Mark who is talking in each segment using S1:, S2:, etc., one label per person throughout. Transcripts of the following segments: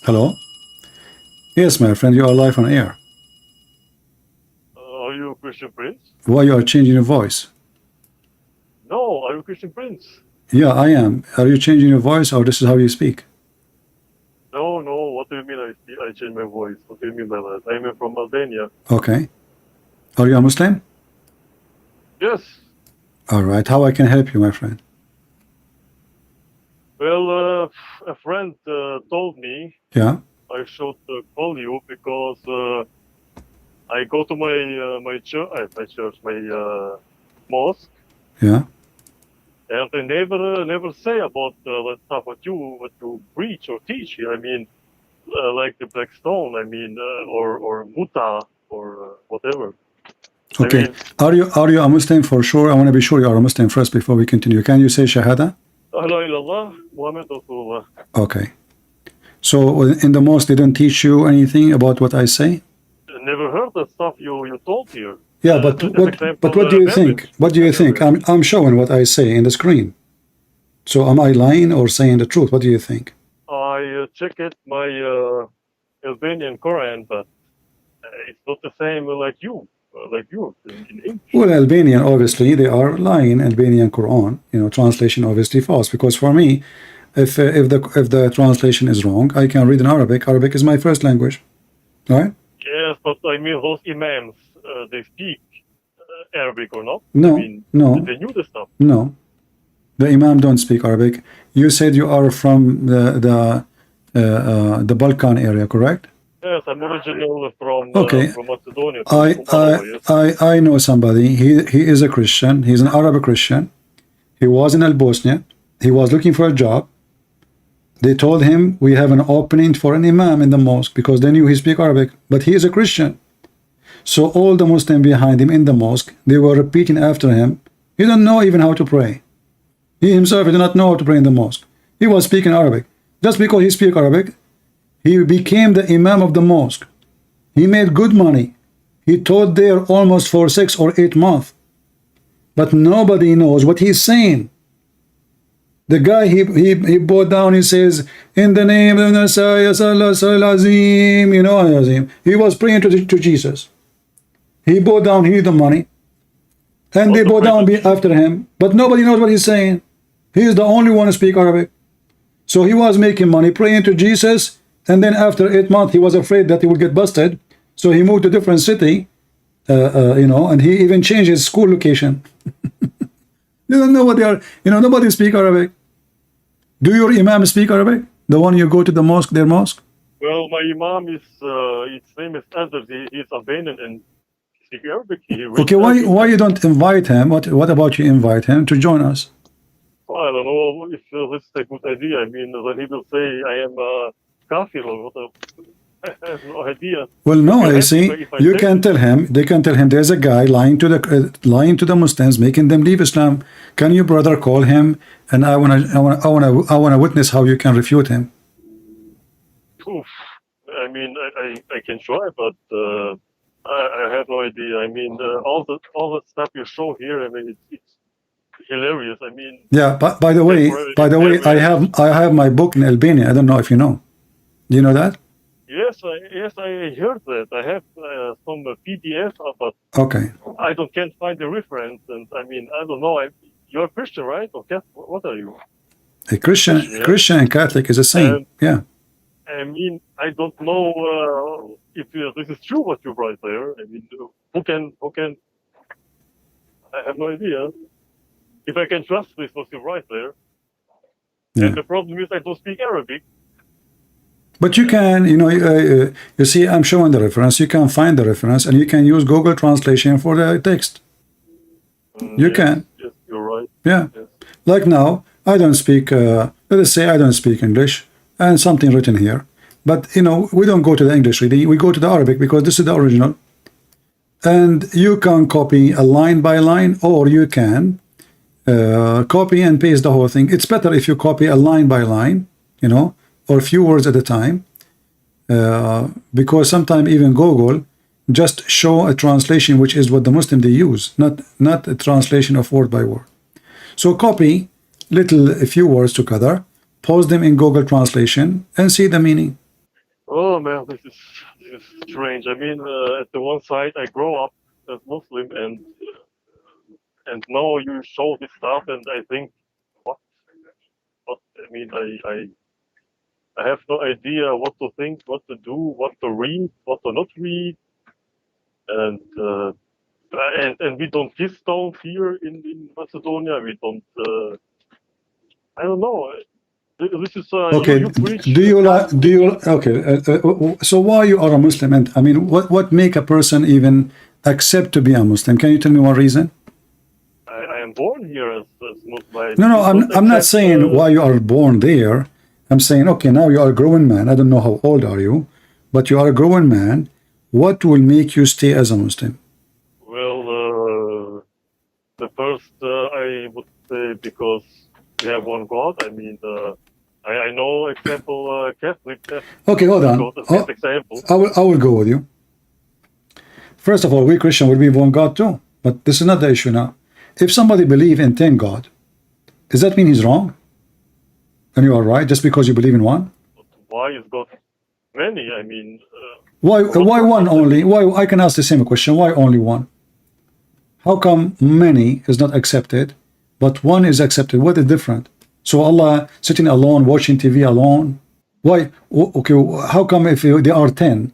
S1: Hello? Yes, my friend, you are live on air.
S2: Are you Christian Prince?
S1: Why you are changing your voice?
S2: No, are you Christian Prince?
S1: Yeah, I am. Are you changing your voice or this is how you speak?
S2: No, what do you mean I changed my voice? What do you mean by that? I'm from Albania.
S1: Okay. Are you a Muslim?
S2: Yes.
S1: All right. How I can help you, my friend?
S2: Well, a friend told me
S1: Yeah.
S2: I should call you because I go to my church, my mosque,
S1: Yeah.
S2: and they never say about that stuff what you preach or teach here. I mean, like the black stone. I mean, or muta or whatever.
S1: Okay.
S2: I mean,
S1: Are you a Muslim for sure? I want to be sure you are a Muslim first before we continue. Can you say Shahada?
S2: Allah ilallah, Muhammad Rasulullah.
S1: Okay. So in the mosque they don't teach you anything about what I say?
S2: Never heard the stuff you told here.
S1: Yeah, but what do you think? What do you think? I'm showing what I say in the screen. So am I lying or saying the truth? What do you think?
S2: I checked my Albanian Qur'an, but it's not the same like you in English.
S1: Well, Albanian, obviously, they are lying. Albanian Quran, translation obviously false. Because for me, if the translation is wrong, I can read in Arabic. Arabic is my first language, right?
S2: Yes, but I mean those imams, they speak Arabic or not?
S1: No,
S2: I mean,
S1: no,
S2: they knew the stuff.
S1: no. The Imam don't speak Arabic. You said you are from the Balkan area, correct?
S2: Yes, I'm originally from Macedonia.
S1: I know somebody. He is a Christian. He's an Arab Christian. He was in Bosnia. He was looking for a job. They told him we have an opening for an imam in the mosque because they knew he speak Arabic, but he is a Christian. So all the Muslims behind him in the mosque, they were repeating after him. He don't know even how to pray. He himself did not know how to pray in the mosque. He was speaking Arabic. Just because he speak Arabic, he became the imam of the mosque. He made good money. He taught there almost for 6 or 8 months. But nobody knows what he's saying. The guy, he bowed down, he says, in the name of the Messiah, Azim, Azim. He was praying to Jesus. He bowed down, he need the money. And they bow down after him. But nobody knows what he's saying. He is the only one who speaks Arabic. So he was making money, praying to Jesus. And then after 8 months, he was afraid that he would get busted. So he moved to a different city, and he even changed his school location. They don't know what they are. Nobody speak Arabic. Do your imam speak Arabic? The one you go to the mosque, their mosque?
S2: Well, my imam is, his name is Anders. He's Albanian and he speaks Arabic.
S1: Okay, why you don't invite him? What about you invite him to join us?
S2: I don't know if this is a good idea. I mean, then he will say I am kafir or what. I have no idea.
S1: Well, no, you see, you can tell him. They can tell him there's a guy lying to the Muslims, making them leave Islam. Can you, brother, call him? And I wanna witness how you can refute him.
S2: Oof. I mean, I can try, but I have no idea. I mean, all the stuff you show here. I mean, it's hilarious. I mean. Yeah.
S1: But by the way, I have my book in Albania. I don't know if you know. Do you know that?
S2: Yes, I heard that. I have some PDF, but
S1: okay.
S2: I can't find the reference, and I mean, I don't know. You're a Christian, right? Or Catholic? What are you?
S1: A Christian. Yeah. Christian and Catholic is the same. Yeah.
S2: I mean, I don't know if this is true what you write there. I mean, who can? I have no idea if I can trust this what you write there. Yeah. And the problem is I don't speak Arabic.
S1: But you can, you see, I'm showing the reference. You can find the reference, and you can use Google Translation for the text. You can.
S2: Yes, you're right.
S1: Yeah.
S2: Yes.
S1: Like now, I don't speak. Let us say I don't speak English, and something written here. But we don't go to the English reading. We go to the Arabic because this is the original. And you can copy a line by line, or you can copy and paste the whole thing. It's better if you copy a line by line, or a few words at a time, because sometimes even Google just show a translation which is what the Muslim they use, not a translation of word by word. So copy a few words together, post them in Google Translation, and see the meaning.
S2: Oh man, this is strange. I mean, at the one side, I grow up as Muslim, and now you show this stuff, and I think, what? What? I mean, I have no idea what to think, what to do, what to read, what to not read, and we don't kiss stones here in Macedonia. We don't. I don't know. This is
S1: Okay,
S2: you preach.
S1: okay, so why you are a Muslim? And I mean, what make a person even accept to be a Muslim? Can you tell me one reason?
S2: I am born here as Muslim.
S1: No, I'm not saying why you are born there. I'm saying, okay, now you are a grown man. I don't know how old are you, but you are a grown man. What will make you stay as a Muslim?
S2: Well, the first I would say because we have one God. I mean, I know example Catholic.
S1: Okay, hold on.
S2: Example.
S1: I will go with you. First of all, we Christian will be one God too, but this is not the issue now. If somebody believe in 10 God, does that mean he's wrong? And you are right just because you believe in one?
S2: Why is God many? I mean,
S1: why one only? Why I can ask the same question. Why only one? How come many is not accepted, but one is accepted? What is different? So Allah sitting alone, watching TV alone? Why? Okay, how come if there are 10?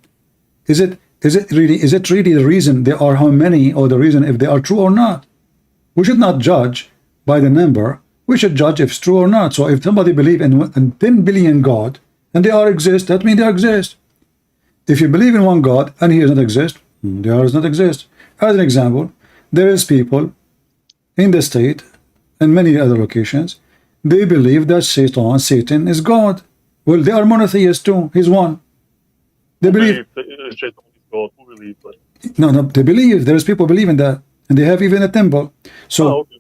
S1: Is it really the reason there are how many, or the reason if they are true or not? We should not judge by the number. We should judge if it's true or not. So if somebody believe in 10 billion God and they are exist, that means they exist. If you believe in one God and he does not exist, they does not exist. As an example, there is people in the state and many other locations, they believe that Satan is God. Well, they are monotheists too. He's one. They believe
S2: Satan is God. Who believes that?
S1: No, they believe. There's people believe in that, and they have even a temple. So
S2: okay.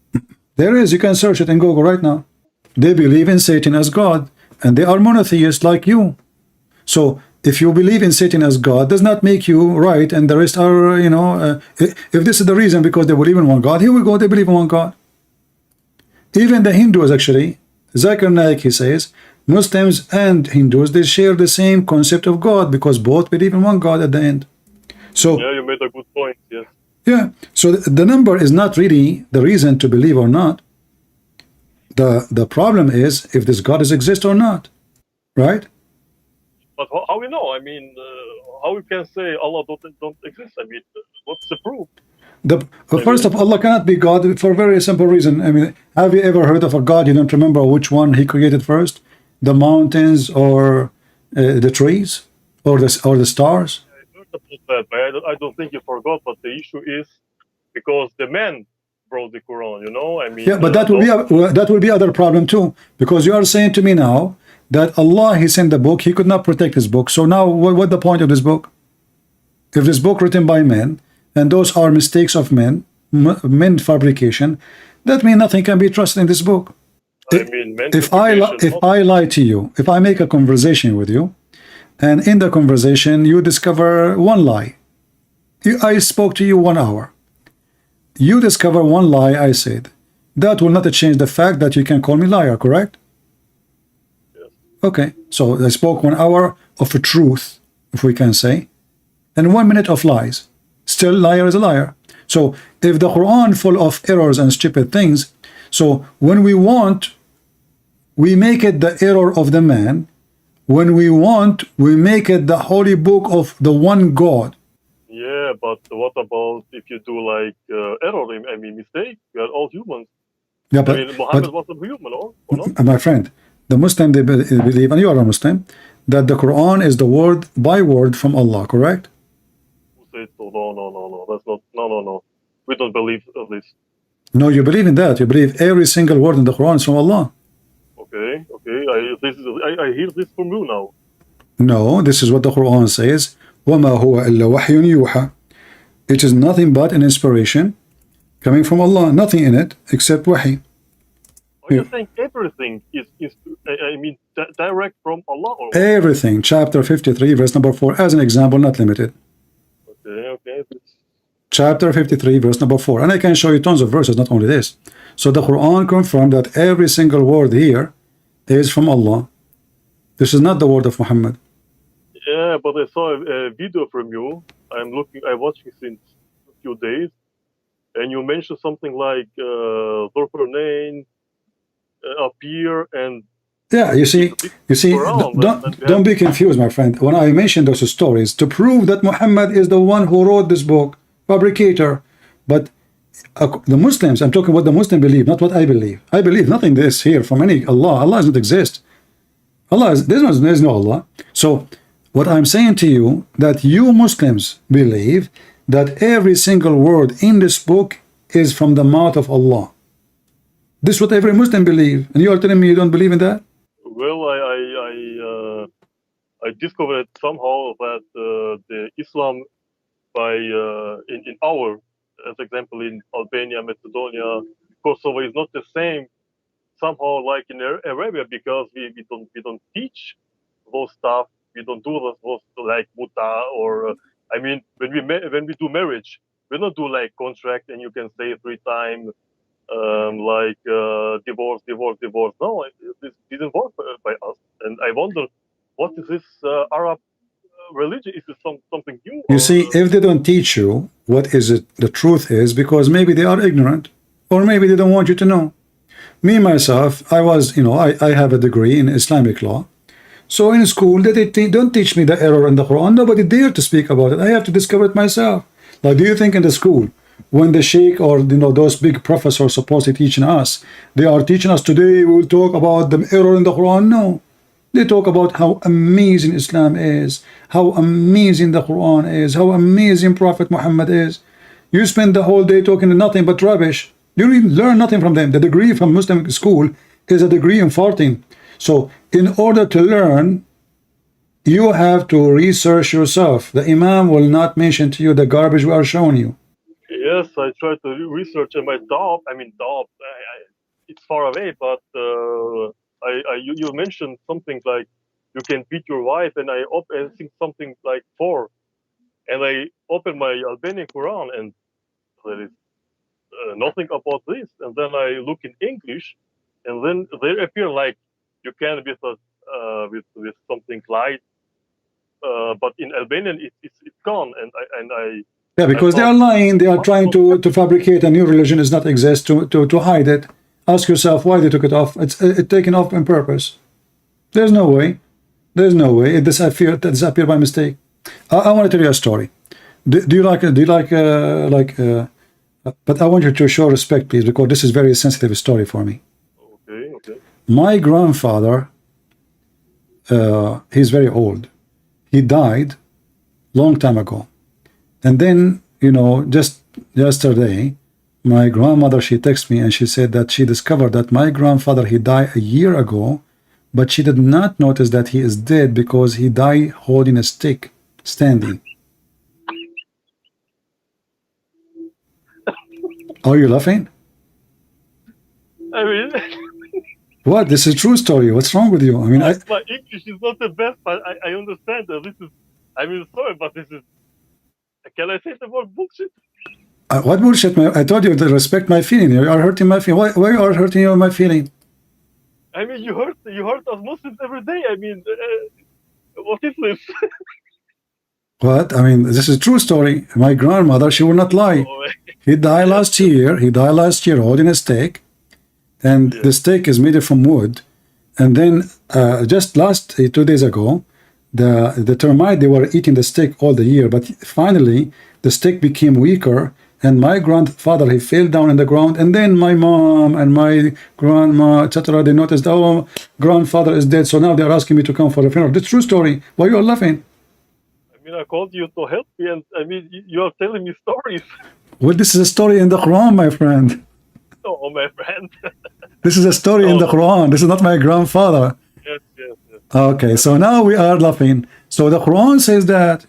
S1: There is. You can search it in Google right now. They believe in Satan as God, and they are monotheists like you. So if you believe in Satan as God, does not make you right, and the rest are, if this is the reason because they believe in one God, here we go. They believe in one God. Even the Hindus actually, zakirnaik, he says, Muslims and Hindus, they share the same concept of God because both believe in one God at the end. So
S2: yeah, you made a good point. Yes.
S1: Yeah. So the number is not really the reason to believe or not. The problem is if this God is exist or not, right?
S2: But how we know? I mean, how we can say Allah don't exist? I mean, what's the proof?
S1: First of all, Allah cannot be God for a very simple reason. I mean, have you ever heard of a God you don't remember which one he created first? The mountains or the trees or the stars?
S2: I heard about that, but I don't think you forgot. But the issue is because the man wrote the Quran. I mean.
S1: Yeah, but that will be other problem too, because you are saying to me now that Allah, he sent the book, he could not protect his book. So now what the point of this book? If this book written by men, and those are mistakes of men fabrication, that means nothing can be trusted in this book.
S2: I mean,
S1: if I lie to you, if I make a conversation with you, and in the conversation you discover one lie, I spoke to you 1 hour, you discover one lie I said, that will not change the fact that you can call me liar, correct?
S2: Yes.
S1: Okay, so I spoke 1 hour of a truth, if we can say, and 1 minute of lies. Still, liar is a liar. So if the Quran full of errors and stupid things, so when we want, we make it the error of the man. When we want, we make it the holy book of the one God.
S2: Yeah, but what about if you do like error? I mean, mistake. We are all humans.
S1: Yeah, but,
S2: I mean, Mohammed was a human, or not?
S1: My friend, the Muslim, they believe, and you are a Muslim, that the Quran is the word by word from Allah, correct?
S2: Who said so? No. That's not. No. We don't believe this.
S1: No, you believe in that. You believe every single word in the Quran is from Allah.
S2: Okay. I hear this from you now.
S1: No, this is what the Quran says. وَمَا هُوَ إِلَّا وَحْيٌ يُوحَى. It is nothing but an inspiration coming from Allah. Nothing in it except wahi.
S2: Are you saying everything is direct from Allah? Or
S1: everything. Chapter 53, verse number 4, as an example, not limited.
S2: Okay.
S1: Chapter 53, verse number 4. And I can show you tons of verses, not only this. So the Quran confirmed that every single word here is from Allah. This is not the word of Muhammad.
S2: Yeah, but I saw a video from you. I'm watching since a few days, and you mentioned something like Zulkarnain appear and
S1: Yeah,
S2: Quran,
S1: don't be confused, my friend. When I mentioned those stories to prove that Muhammad is the one who wrote this book, fabricator, but the Muslims, I'm talking about the Muslim belief, not what I believe. I believe nothing this here from any Allah. Allah doesn't exist. There's no Allah. So what I'm saying to you, that you Muslims believe that every single word in this book is from the mouth of Allah. This is what every Muslim believe, and you are telling me you don't believe in that?
S2: Well, I discovered somehow that the Islam in our, as example, in Albania, Macedonia, Kosovo is not the same somehow like in Arabia, because we don't teach those stuff. We don't do those like muta or I mean when we do marriage, we don't do like contract and you can say 3 times like divorce. No, this didn't work by us. And I wonder, what is this Arab religion? Is it something new?
S1: You see, if they don't teach you what is it, the truth is, because maybe they are ignorant, or maybe they don't want you to know. Me myself, I was, I have a degree in Islamic law. So in school, they don't teach me the error in the Quran. Nobody dare to speak about it. I have to discover it myself. Like, do you think in the school, when the sheikh or those big professors supposedly teaching us, they are teaching us today, we will talk about the error in the Quran? No. They talk about how amazing Islam is, how amazing the Quran is, how amazing Prophet Muhammad is. You spend the whole day talking nothing but rubbish. You really learn nothing from them. The degree from Muslim school is a degree in farting. So in order to learn, you have to research yourself. The Imam will not mention to you the garbage we are showing you.
S2: Yes, I try to research in my job. It's far away, but you mentioned something like you can beat your wife, and I think something like 4, and I open my Albanian Quran, and there is nothing about this. And then I look in English, and then there appear like you can with something light, but in Albanian it's gone, and I.
S1: Yeah, because they are lying. They are trying to fabricate a new religion does not exist to hide it. Ask yourself why they took it off. It's taken off on purpose. There's no way. There's no way. It disappeared by mistake. I want to tell you a story. Do you like but I want you to show respect, please, because this is very sensitive story for me.
S2: Okay.
S1: My grandfather, he's very old. He died long time ago. And then, just yesterday, my grandmother, she texted me and she said that she discovered that my grandfather, he died a year ago, but she did not notice that he is dead because he died holding a stick, standing. Are you laughing?
S2: I mean,
S1: what? This is a true story. What's wrong with you? I mean,
S2: my English is not the best, but I understand that this is. Sorry, but this is. Can I say the word bullshit?
S1: What bullshit? I told you to respect my feeling. You are hurting my feeling. Why you are hurting my feeling?
S2: I mean, you hurt us Muslims every day. I mean, what is this?
S1: What? I mean, this is a true story. My grandmother, she will not lie. He died last year. He died last year holding a stake, and the stake is made from wood. And then just 2 days ago, the termite, they were eating the steak all the year, but finally the steak became weaker, and my grandfather, he fell down in the ground, and then my mom and my grandma, etc., they noticed, oh, grandfather is dead, so now they're asking me to come for the funeral. That's true story. Why you are laughing?
S2: I mean, I called you to help me, and I mean, you are telling me stories.
S1: Well, this is a story in the Quran, my friend.
S2: Oh, my friend.
S1: This is a story in the Quran. This is not my grandfather.
S2: Yes.
S1: Okay, so now we are laughing. So the Quran says that,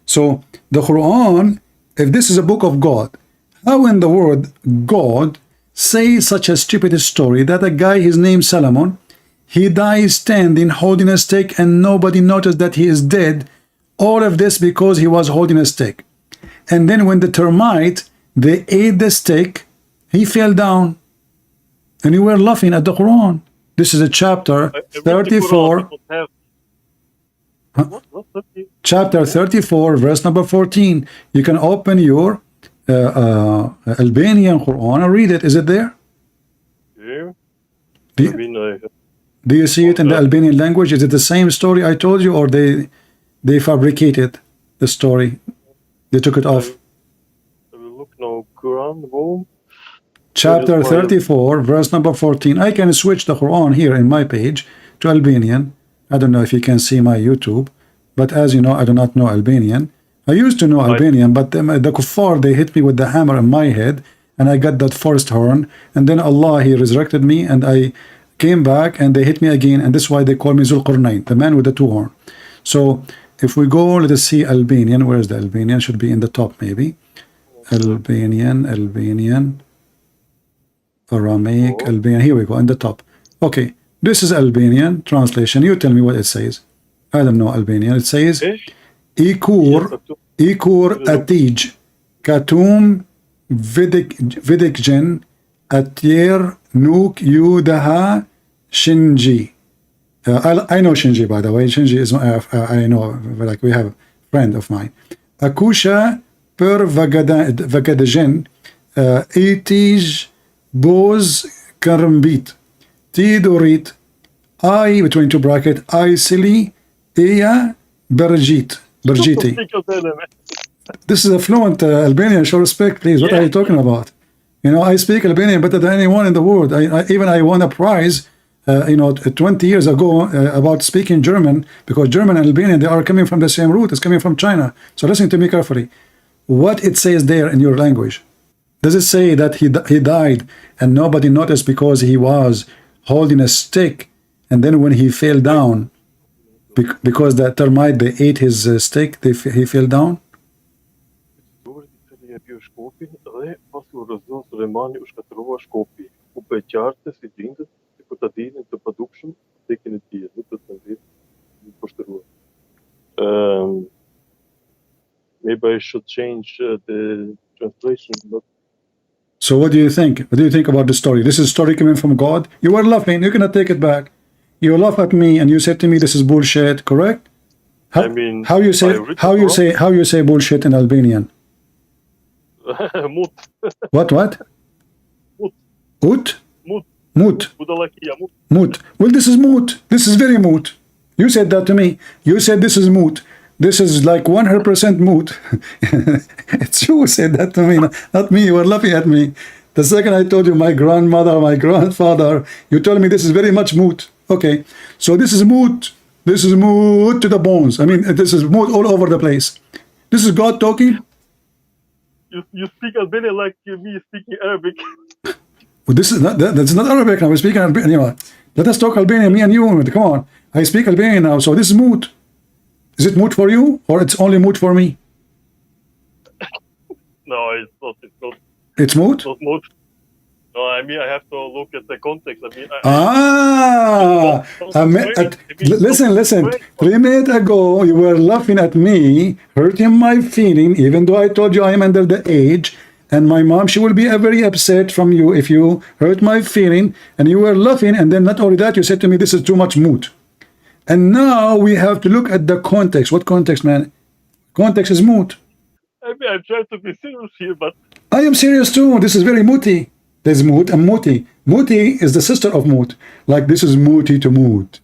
S1: so the Quran, if this is a book of God, how in the world God say such a stupid story that a guy, his name Solomon, he dies standing holding a stick and nobody noticed that he is dead, all of this because he was holding a stick. And then when the termite, they ate the stick, he fell down, and you were laughing at the Quran. This is a chapter 34.
S2: What
S1: chapter 34, verse number 14. You can open your Albanian Quran and read it. Is it there?
S2: Yeah.
S1: Do
S2: I
S1: you,
S2: mean,
S1: do you see it in the Albanian language? Is it the same story I told you, or they fabricated the story? They took it off.
S2: I will look now. Quran, boom.
S1: Chapter 34, verse number 14. I can switch the Quran here in my page to Albanian. I don't know if you can see my YouTube, but as you know, I do not know Albanian. I used to know Albanian, but the kuffar, they hit me with the hammer in my head, and I got that forced horn, and then Allah, He resurrected me, and I came back, and they hit me again, and that's why they call me Zulqarnain, the man with the two horn. So, if we go, let us see Albanian. Where's the Albanian? Should be in the top, maybe. Albanian, Aramaic, Albanian. Here we go, in the top. Okay, this is Albanian translation. You tell me what it says. I don't know Albanian. It says, Ikur atij, katum vidikjen, atyer nuk yudaha shinji. I know Shinji, by the way. Shinji is, I know, like we have a friend of mine. Akusha per vagadajen, itij boz karambit, tidorit, I, between two brackets, I silly, Eya Berjiti. This is a fluent Albanian. Show respect, please. What are you talking about? You know, I speak Albanian better than anyone in the world. I won a prize, 20 years ago about speaking German, because German and Albanian, they are coming from the same root. It's coming from China. So listen to me carefully. What it says there in your language. Does it say that he died and nobody noticed because he was holding a stick, and then when he fell down, because the termite, they ate his stick, he fell down?
S2: Maybe I should change the translation.
S1: So what do you think? What do you think about the story? This is a story coming from God. You were laughing. You cannot take it back. You laugh at me and you said to me, "This is bullshit." Correct? How you say bullshit in Albanian?
S2: Mut.
S1: What?
S2: Mut.
S1: Ut?
S2: Mut.
S1: Mut.
S2: Mut.
S1: Well, this is moot. This is very moot. You said that to me. You said this is moot. This is like 100% moot. It's you who said that to me, not me. You were laughing at me. The second I told you my grandmother, my grandfather, you told me this is very much moot. Okay, so this is moot. This is moot to the bones. I mean, this is moot all over the place. This is God talking.
S2: You speak Albanian like me speaking Arabic.
S1: Well, this is not that's not Arabic now. We're speaking Albanian. Anyway, let us talk Albanian, me and you. Come on. I speak Albanian now, so this is moot. Is it moot for you, or it's only moot for me?
S2: No, it's not. It's not.
S1: It's moot?
S2: It's not moot. No, I mean, I have to look at the context. I mean,
S1: listen. 3 minutes ago, you were laughing at me, hurting my feeling, even though I told you I am under the age, and my mom, she will be very upset from you if you hurt my feeling, and you were laughing, and then not only that, you said to me, this is too much moot. And now we have to look at the context. What context, man? Context is moot.
S2: I mean, I'm trying to be serious here, but...
S1: I am serious too. This is very mooty. There's moot and mooti. Mooti is the sister of moot. Like this is mooti to moot.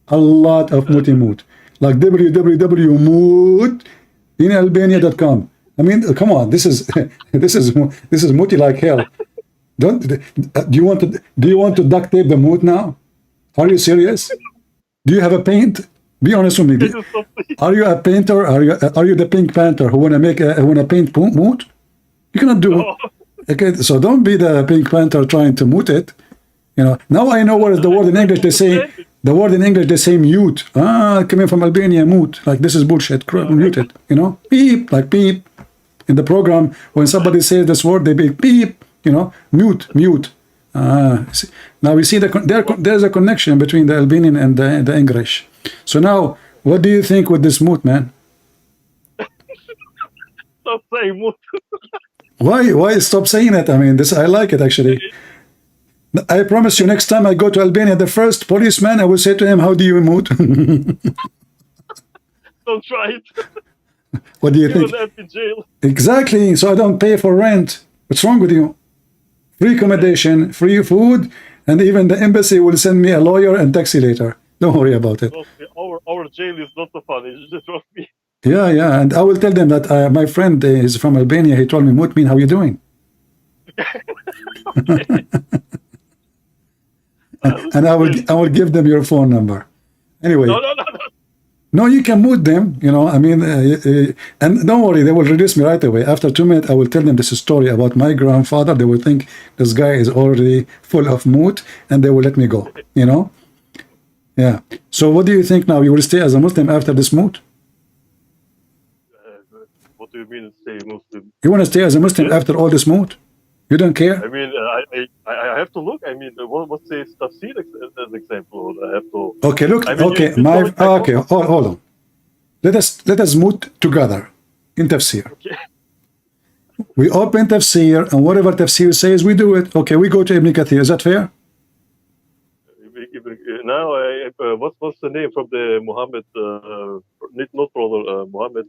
S1: A lot of moot. Like www.moot in Albania.com. I mean, come on. This is mooti like hell. Do you want to duct tape the moot now? Are you serious? Do you have a paint? Be honest with me. Are you a painter? Are you the Pink Panther who wanna paint moot? You cannot do it. Okay, so don't be the Pink Panther trying to moot it. You know. Now I know what is the word in English. They say mute. Coming from Albania, mute. Like this is bullshit. Muted. You know, beep, like beep. In the program, when somebody says this word, they be beep. You know, mute. Now we see there's a connection between the Albanian and the English. So now, what do you think with this moot, man?
S2: Stop saying moot.
S1: Why stop saying it? I mean, I like it actually. I promise you, next time I go to Albania, the first policeman, I will say to him, "How do you moot?"
S2: don't try it.
S1: What do you
S2: You
S1: think?
S2: will end in jail.
S1: Exactly. So I don't pay for rent. What's wrong with you? Free accommodation, free food, and even the embassy will send me a lawyer and taxi later. Don't worry about it.
S2: Trust me, our jail is not so funny. Just trust me.
S1: Yeah, yeah. And I will tell them that my friend is from Albania. He told me, Mutmin, how you doing? And I will give them your phone number. Anyway.
S2: No.
S1: No, you can mute them, you know, I mean, and don't worry, they will reduce me right away. After 2 minutes, I will tell them this story about my grandfather. They will think this guy is already full of mood, and they will let me go, you know? Yeah. So what do you think now? You will stay as a Muslim after this mood?
S2: What do you mean stay Muslim?
S1: You want to stay as a Muslim after all this mood? You don't care?
S2: I mean, I have to look. I mean, what says tafsir as example? I have to.
S1: Okay, look.
S2: I mean,
S1: okay, okay. Hold on. Let us move together in tafsir.
S2: Okay.
S1: We open tafsir, and whatever tafsir says, we do it. Okay, we go to Ibn Kathir. Is that fair?
S2: Now, what's the name from the Muhammad? Not brother Muhammad.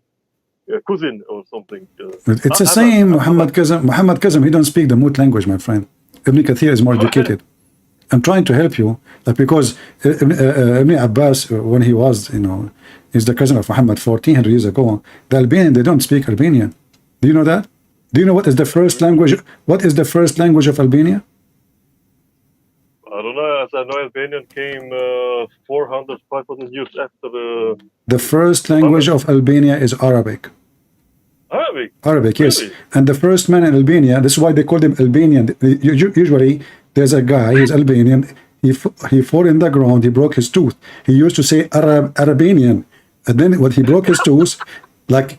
S2: Cousin or something.
S1: It's the same. Muhammad Kazim, he don't speak the Mut language, my friend. Ibn Kathir is more educated. I'm trying to help you, because Ibn Abbas, when he was, you know, is the cousin of Muhammad 1400 years ago. The Albanian, they don't speak Albanian. Do you know that? Do you know what is the first language? What is the first language of Albania?
S2: I don't know. As I know, Albanian came 400, 500 years after
S1: the first language of Albania is Arabic.
S2: Arabic?
S1: Arabic, yes.
S2: Really?
S1: And the first man in Albania, this is why they call him Albanian. Usually, there's a guy, he's Albanian, he fell in the ground, he broke his tooth. He used to say Arabanian. And then when he broke his tooth, like,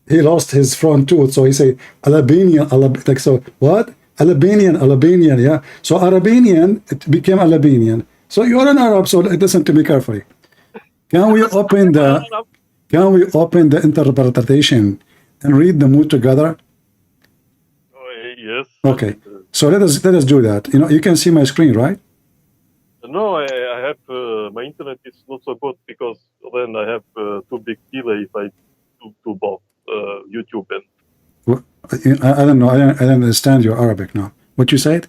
S1: he lost his front tooth, so he say Albanian, like, so, what? Albanian, yeah. So Arabanian, it became Albanian. So you're an Arab, so listen to me carefully. Can we open the interpretation and read the mood together?
S2: Yes.
S1: Okay. So let us do that. You know, you can see my screen, right?
S2: No, I have my internet is not so good, because then I have too big delay if I do both YouTube and.
S1: I don't know. I don't understand your Arabic now. What you said?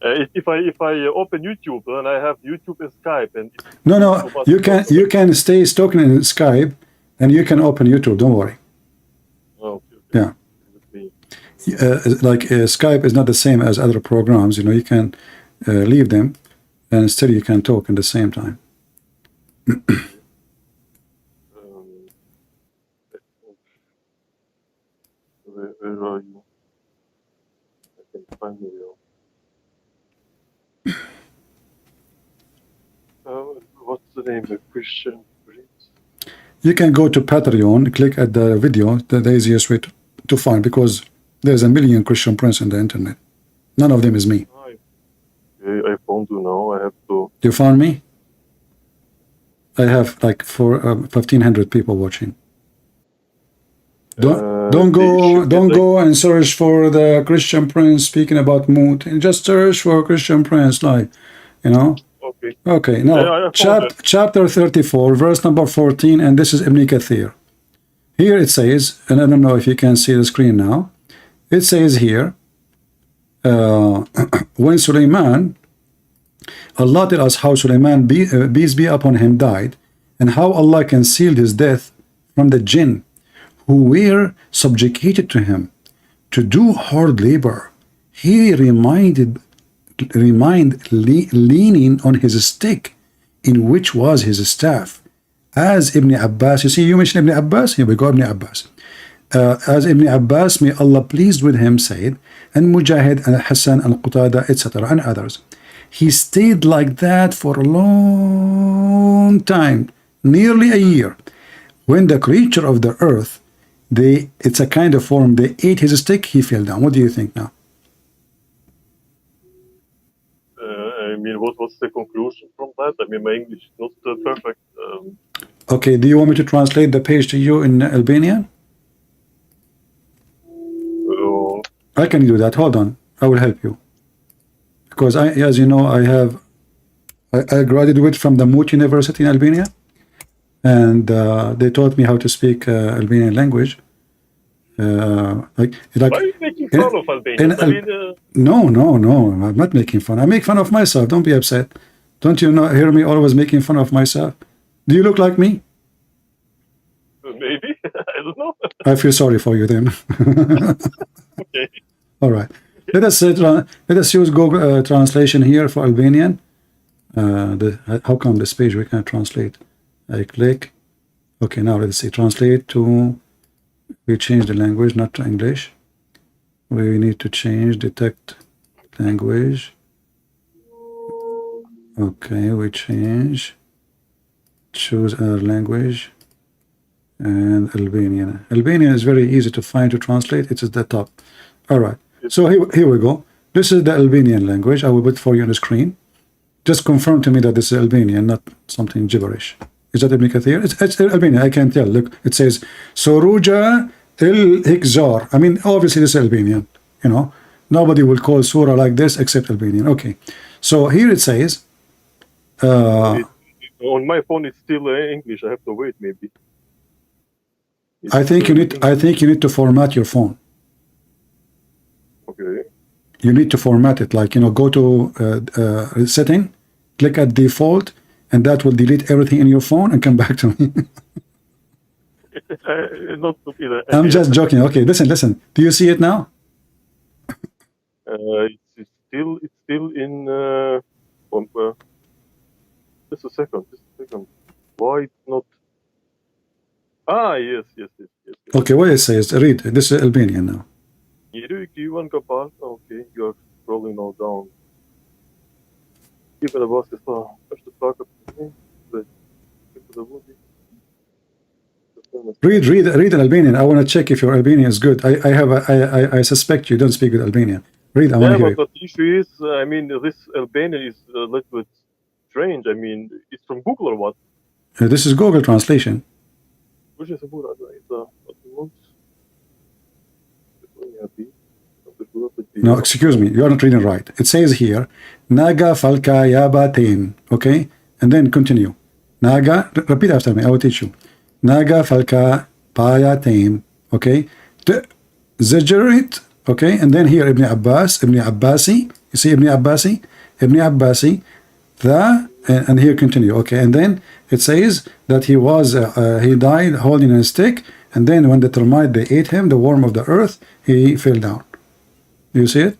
S2: If I open YouTube, then I have YouTube and Skype, and
S1: no. You can stay talking in Skype, and you can open YouTube. Don't worry.
S2: Okay.
S1: Yeah. Skype is not the same as other programs. You know, you can leave them, and still you can talk at the same time.
S2: Where are you? I can find you. What's the name? The Christian Prince?
S1: You can go to Patreon, click at the video, the easiest way to find, because there's a million Christian Prince on the internet. None of them is me.
S2: I found you now. I have to.
S1: You found me? I have like 1,500 people watching. Don't go and search for the Christian Prince speaking about mood, and just search for Christian Prince, like, you know.
S2: Okay.
S1: Okay. Now, chapter 34, verse number 14, and this is Ibn Kathir. Here it says, and I don't know if you can see the screen now. It says here, when Sulaiman, Allah tells us how Sulaiman, peace be upon him, died, and how Allah concealed his death from the jinn who were subjugated to him to do hard labor. He remained leaning on his stick, in which was his staff. As Ibn Abbas, you see, you mentioned Ibn Abbas, here we go, Ibn Abbas. As Ibn Abbas, may Allah pleased with him, said, and Mujahid and Hassan and Qatada, etc., and others. He stayed like that for a long time, nearly a year. When the creature of the earth, it's a kind of form, they ate his stick, he fell down. What do you think now?
S2: I mean, what's the conclusion from that? I mean, my English is not perfect.
S1: Okay, do you want me to translate the page to you in Albanian? I can do that. Hold on, I will help you. Because as you know, I graduated from the Mut University in Albania. and they taught me how to speak Albanian language. Like
S2: Why are you making fun of Albanians? I mean,
S1: no, I'm not making fun. I make fun of myself. Don't be upset. Don't you not hear me always making fun of myself? Do you look like me?
S2: maybe. I don't know.
S1: I feel sorry for you then.
S2: Okay.
S1: All right. Let us use Google translation here for Albanian. How come this page we can't translate? I click. Okay, now let's see. Translate to. We change the language, not to English. We need to change detect language. Okay, we change. Choose another language. And Albanian. Albanian is very easy to find to translate. It is the top. All right. So here we go. This is the Albanian language. I will put for you on the screen. Just confirm to me that this is Albanian, not something gibberish. Is that Ibn Kathir? It's Albanian. I can tell. Look, it says Soruja il-Hikzar. I mean, obviously this is Albanian. You know, nobody will call surah like this except Albanian. Okay. So here it says.
S2: On my phone, it's still English. I have to wait, maybe.
S1: I think you need to format your phone.
S2: Okay.
S1: You need to format it, like, you know, go to setting, click at default, and that will delete everything in your phone and come back to me.
S2: Not stupid.
S1: I'm just joking. Okay, listen. Do you see it now?
S2: It's still in. Just a second. Why it's not? Ah, yes.
S1: Okay, what it says? Read. This is Albanian now.
S2: Okay, you are scrolling now down. Keep the boss is far.
S1: Read Albanian. I want to check if your Albanian is good. I suspect you don't speak with Albanian. Read. I want to hear.
S2: But the issue is, I mean, this Albanian is a little bit strange. I mean, it's from Google or what?
S1: This is Google translation. No, excuse me, you are not reading right. It says here, Naga falka yabatain. Okay, and then continue. Naga, repeat after me. I will teach you. Naga falka payatain. Okay, Zajarit. Okay, and then here Ibn Abbasi. You see Ibn Abbasi. And here continue. Okay, and then it says that he died holding a stick, and then when the termite they ate him, the worm of the earth, he fell down. Do you see it?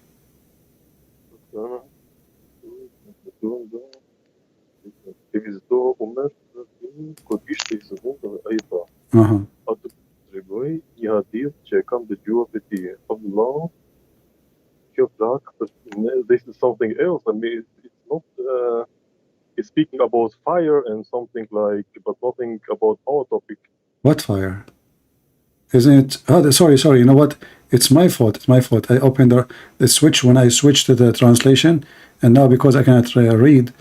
S2: This is something else. I mean, it's not. It's speaking about fire and something like, but nothing about our topic.
S1: What fire? Isn't it? Oh, sorry. You know what? It's my fault. I opened the switch when I switched to the translation, and now because I cannot read.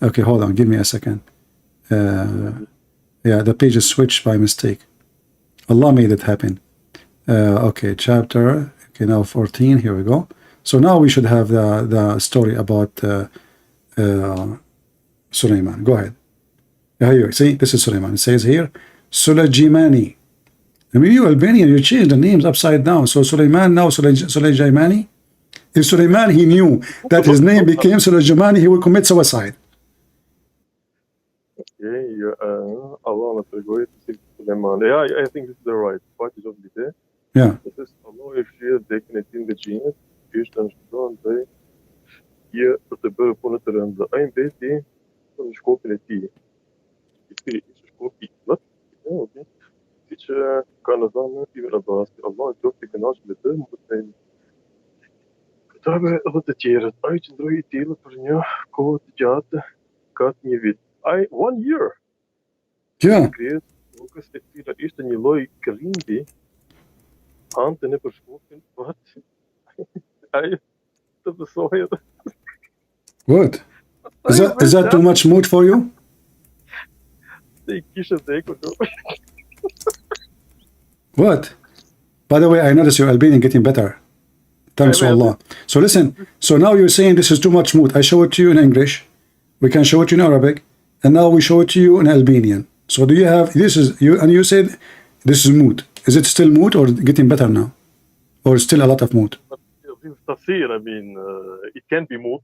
S1: Okay, hold on. Give me a second. Yeah, the page is switched by mistake. Allah made it happen. Okay, chapter. Okay, now 14. Here we go. So now we should have the story about Sulaiman. Go ahead. Here, see, this is Sulaiman. It says here, Sulajimani. I mean, you Albanian, you change the names upside down. So Sulaiman now Sulajimani. If Sulaiman, he knew that his name became Sulajimani, he will commit suicide.
S2: Okay, Allah Sulaiman. Yeah, I think this is the right. What is it?
S1: Yeah.
S2: This is Allah if you definitely the genius. First and second, hier op de burger van het terrein de AMBT van de school in het team. Ik school wat? Ja, oké. Iets kan het dan even op basis. Allah het ook de kanaal met de moet zijn. Daarbij dat het hier het uit en droge delen voor jou code jate gaat niet wit. 1 year.
S1: Ja.
S2: Creëert ook eens het hier eerst een looi krimbi aan te hebben gesproken. Wat?
S1: What? Is that too much mood for you? What? By the way, I notice your Albanian getting better. Thanks to Allah. So listen, so now you're saying this is too much mood. I show it to you in English. We can show it to you in Arabic. And now we show it to you in Albanian. So do you have, this is, and you said this is moot. Is it still moot or getting better now? Or still a lot of moot?
S2: But this is tafsir. I mean, it can be moot.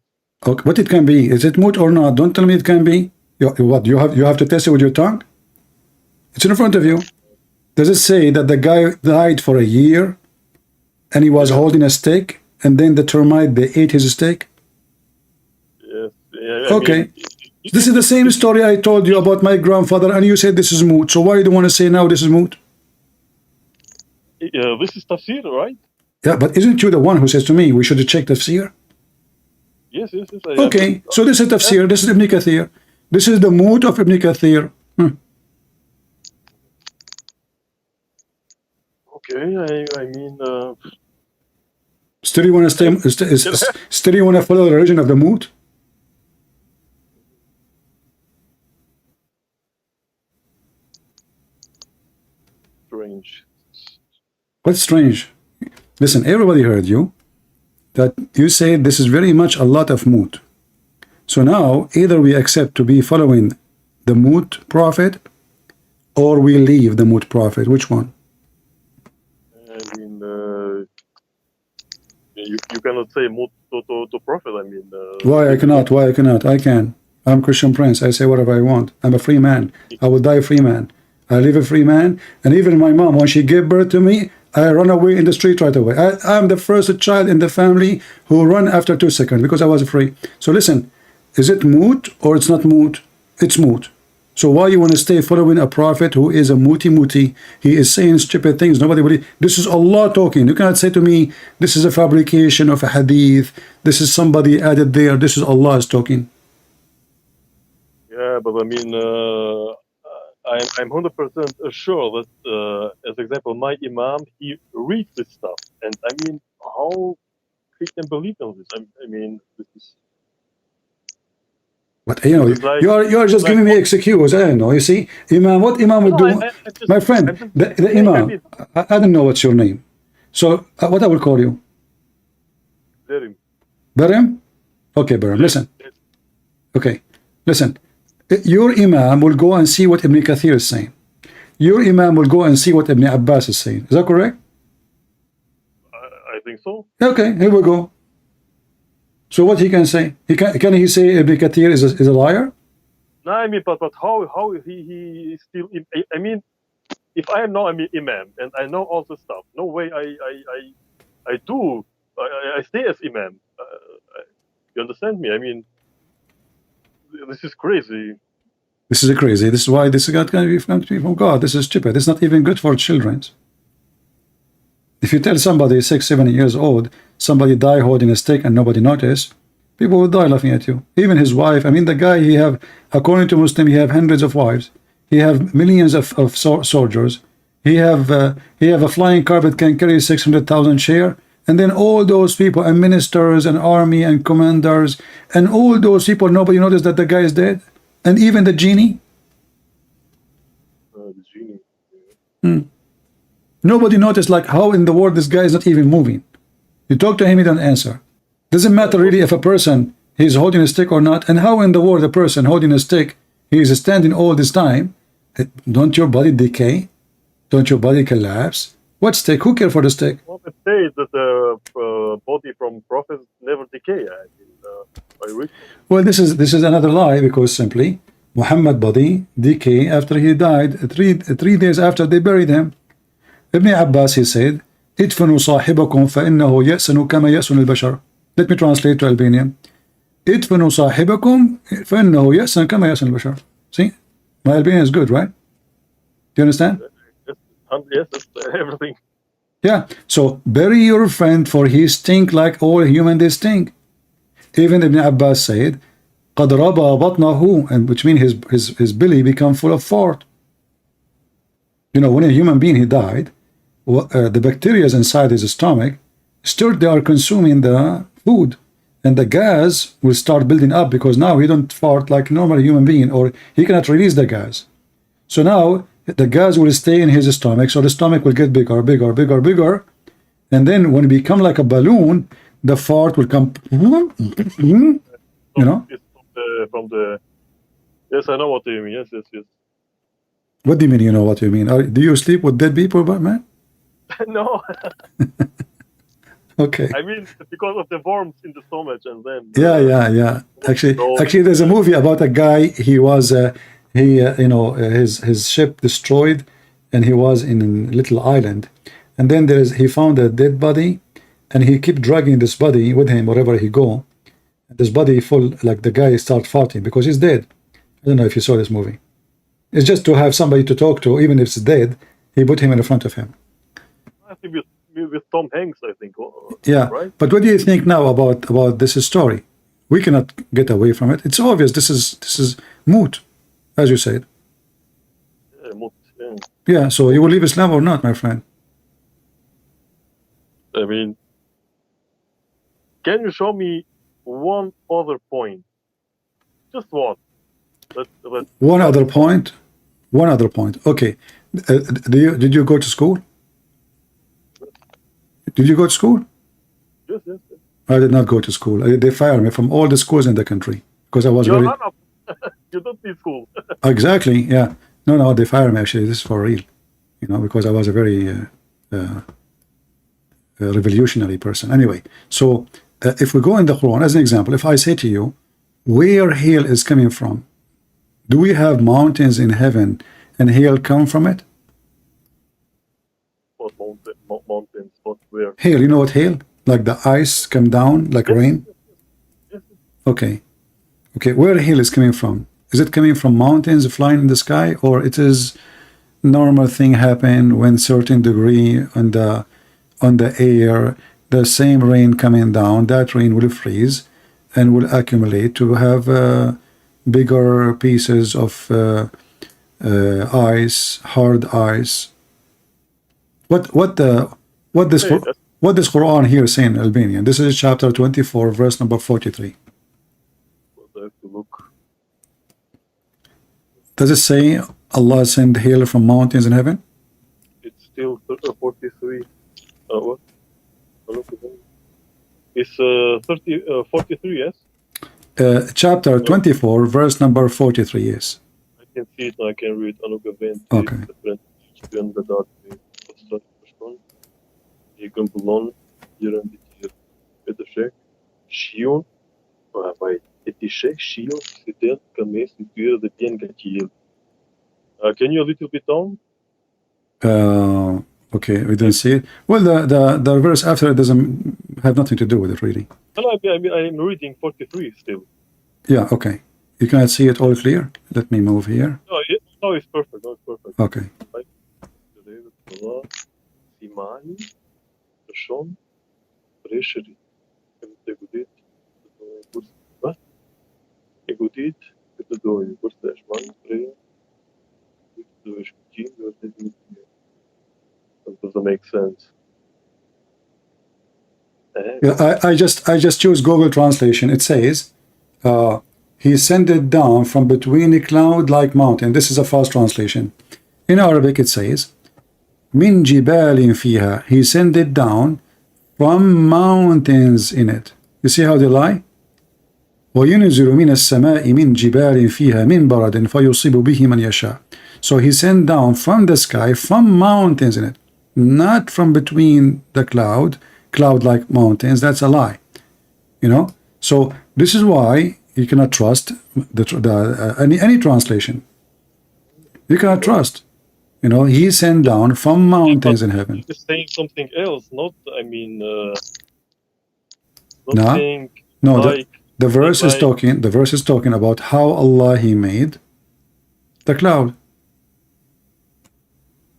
S1: Okay, what it can be? Is it moot or not? Don't tell me it can be. What you have to test it with your tongue? It's in front of you. Does it say that the guy died for a year and he was holding a steak and then the termite, they ate his steak?
S2: Yes. Yeah,
S1: Okay. This is the same story I told you about my grandfather and you said this is moot. So why do you want to say now this is moot?
S2: This is tafsir, right?
S1: Yeah, but isn't you the one who says to me we should check tafsir?
S2: Yes.
S1: Okay, so this is tafsir, this is Ibn Kathir. This is the moot of Ibn Kathir.
S2: Okay, I mean...
S1: Still you want to stay, still you want to follow the religion of the moot?
S2: strange.
S1: What's strange? Listen, everybody heard you, that you said this is very much a lot of moot. So now, either we accept to be following the moot prophet, or we leave the moot prophet. Which one?
S2: I mean, you cannot say moot to prophet. I mean,
S1: why I cannot? Why I cannot? I can. I'm Christian Prince. I say whatever I want. I'm a free man. I will die a free man. I live a free man. And even my mom, when she gave birth to me, I run away in the street right away. I'm the first child in the family who run after 2 seconds because I was free. So listen, is it moot or it's not moot? It's moot. So why you want to stay following a prophet who is a muti? He is saying stupid things. Nobody will. This is Allah talking. You cannot say to me, this is a fabrication of a hadith. This is somebody added there. This is Allah is talking.
S2: Yeah, but I mean, I'm 100% sure that, as example, my imam, he reads this stuff. And I mean, how he can believe on this? I mean, this is...
S1: But you know,
S2: like,
S1: you are just giving me excuse. I don't know. You see, Imam, what Imam will do? My friend, the Imam. I don't know what's your name. So what I will call you?
S2: Berim.
S1: Berim? Okay, Berim. Listen. Okay, listen. Your Imam will go and see what Ibn Kathir is saying. Your Imam will go and see what Ibn Abbas is saying. Is that correct?
S2: I think so.
S1: Okay, here we go. So what he can say? Can he say Ibn Kathir is a liar?
S2: No, I mean, but how he still? I mean, if I know I'm imam and I know all this stuff, no way I stay as imam. You understand me? I mean, this is crazy.
S1: This is crazy. This is why this is going to be from God. This is stupid. It's not even good for children. If you tell somebody 6, 7 years old, somebody die holding a stick and nobody notice, people will die laughing at you. Even his wife. I mean, the guy, he have, according to Muslim, he have hundreds of wives. He have millions of soldiers. He have a flying car that can carry 600,000 share. And then all those people and ministers and army and commanders and all those people, nobody noticed that the guy is dead. And even the genie.
S2: The genie.
S1: Nobody noticed, like, how in the world this guy is not even moving. You talk to him, he don't answer. Doesn't matter really if a person is holding a stick or not, and how in the world a person holding a stick, he is standing all this time. Don't your body decay? Don't your body collapse? What stick? Who cares for the stick?
S2: Well, it says that the body from prophets never decay. I mean,
S1: well, this is another lie, because simply Muhammad body decay after he died, 3 days after they buried him. Ibn Abbas, he said, ادفنوا صاحبكم فإنه يأسن كما يأسن البشر. Let me translate to Albanian. ادفنوا صاحبكم فإنه يأسن كما يأسن البشر. See, my Albanian is good, right? Do you understand?
S2: Yes, everything.
S1: Yeah. So bury your friend, for he stink like all human they stink. Even Ibn Abbas said, قد ربى بطنه, and which means his belly become full of fart. You know, when a human being he died, the bacteria inside his stomach, still they are consuming the food, and the gas will start building up, because now he don't fart like a normal human being, or he cannot release the gas. So now the gas will stay in his stomach, so the stomach will get bigger, and then when it become like a balloon, the fart will come, you know.
S2: It's from the yes, I know what you mean. Yes.
S1: What do you mean? You know what you mean? Do you sleep with dead people, man?
S2: No,
S1: Okay.
S2: I mean because of the worms in the stomach, and then
S1: Yeah. Actually,
S2: so
S1: there's a movie about a guy. He was his ship destroyed, and he was in a little island, and then he found a dead body, and he kept dragging this body with him wherever he go. This body full, like the guy start farting because he's dead. I don't know if you saw this movie. It's just to have somebody to talk to, even if it's dead. He put him in front of him.
S2: I think with Tom Hanks, I think.
S1: Yeah,
S2: right.
S1: but what do you think now about this story? We cannot get away from it. It's obvious. This is moot, as you said.
S2: Yeah.
S1: Yeah. So you will leave Islam or not, my friend?
S2: I mean, can you show me one other point? Just one.
S1: One other point. One other point. Okay. Did you go to school? Did you go to school?
S2: Yes.
S1: I did not go to school. They fired me from all the schools in the country because I was
S2: You're
S1: very.
S2: Arab. You don't need school.
S1: Exactly. Yeah. No. They fired me. Actually, this is for real. Because I was a very revolutionary person. Anyway, so if we go in the Quran as an example, if I say to you, where hail is coming from, do we have mountains in heaven and hail come from it?
S2: What mountains? What where?
S1: Hail, you know what hail? Like the ice come down, like rain?
S2: Yes.
S1: Okay. Where hail is coming from? Is it coming from mountains flying in the sky, or it is normal thing happen when certain degree on the air, the same rain coming down, that rain will freeze and will accumulate to have bigger pieces of ice, hard ice. What this Quran here saying in Albanian? This is chapter 24, verse number 43.
S2: I have to look.
S1: Does it say Allah sent hail from mountains in heaven?
S2: It's still 43. What? It's 43, yes?
S1: Chapter 24, verse number 43, yes.
S2: I can see it, I can read.
S1: Okay.
S2: Can you a little bit down?
S1: Okay, we didn't see it. Well, the verse after it doesn't have nothing to do with it, really.
S2: No, I'm reading 43 still.
S1: Yeah, okay. You cannot see it all clear? Let me move here.
S2: No, it's perfect. No, it's perfect.
S1: Okay.
S2: That doesn't make sense.
S1: Yeah, I just choose Google Translation. It says, he sent it down from between a cloud like mountain. This is a false translation. In Arabic it says, min jibalin fiha. He sent it down from mountains in it. You see how they lie? وَيُنْزِلُ مِنَ السَّمَاءِ مِنْ جِبَالٍ فِيهَا مِنْ بَرَدٍ فَيُصِيبُ بِهِ مَنْ يَشَاءُ. So he sent down from the sky, from mountains in it, not from between the cloud like mountains. That's a lie. So this is why you cannot trust any translation. You cannot trust. He sent down from mountains in heaven.
S2: He's saying something else, not
S1: No,
S2: saying
S1: no.
S2: like,
S1: The verse is talking. The verse is talking about how Allah He made the cloud.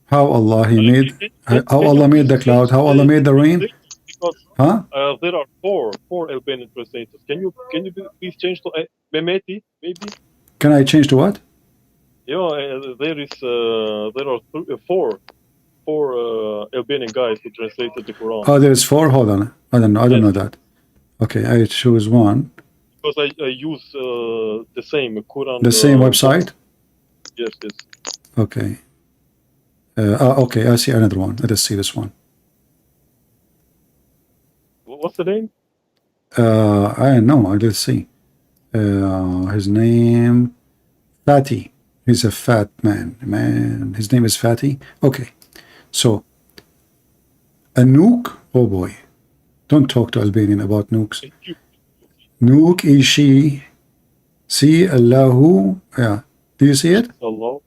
S1: How Allah made the cloud. How Allah made the rain.
S2: Because there are four Albanian translators. Can you please change to Mehmeti, maybe?
S1: Can I change to what?
S2: Yeah, there are four Albanian guys who translated the Quran.
S1: Oh, there's four. Hold on. I don't know that. Okay, I choose one.
S2: Because I use the same Quran.
S1: The same website?
S2: Yes.
S1: Okay. Okay, I see another one. Let us see this one.
S2: What's the name?
S1: I don't know. Let's see. His name, Fatih. He's a fat man. Man, his name is Fatty. Okay. So, a nuke? Oh boy. Don't talk to Albanian about nukes. Nuke is she. See Allahu. Yeah. Do you see it?
S2: Allah.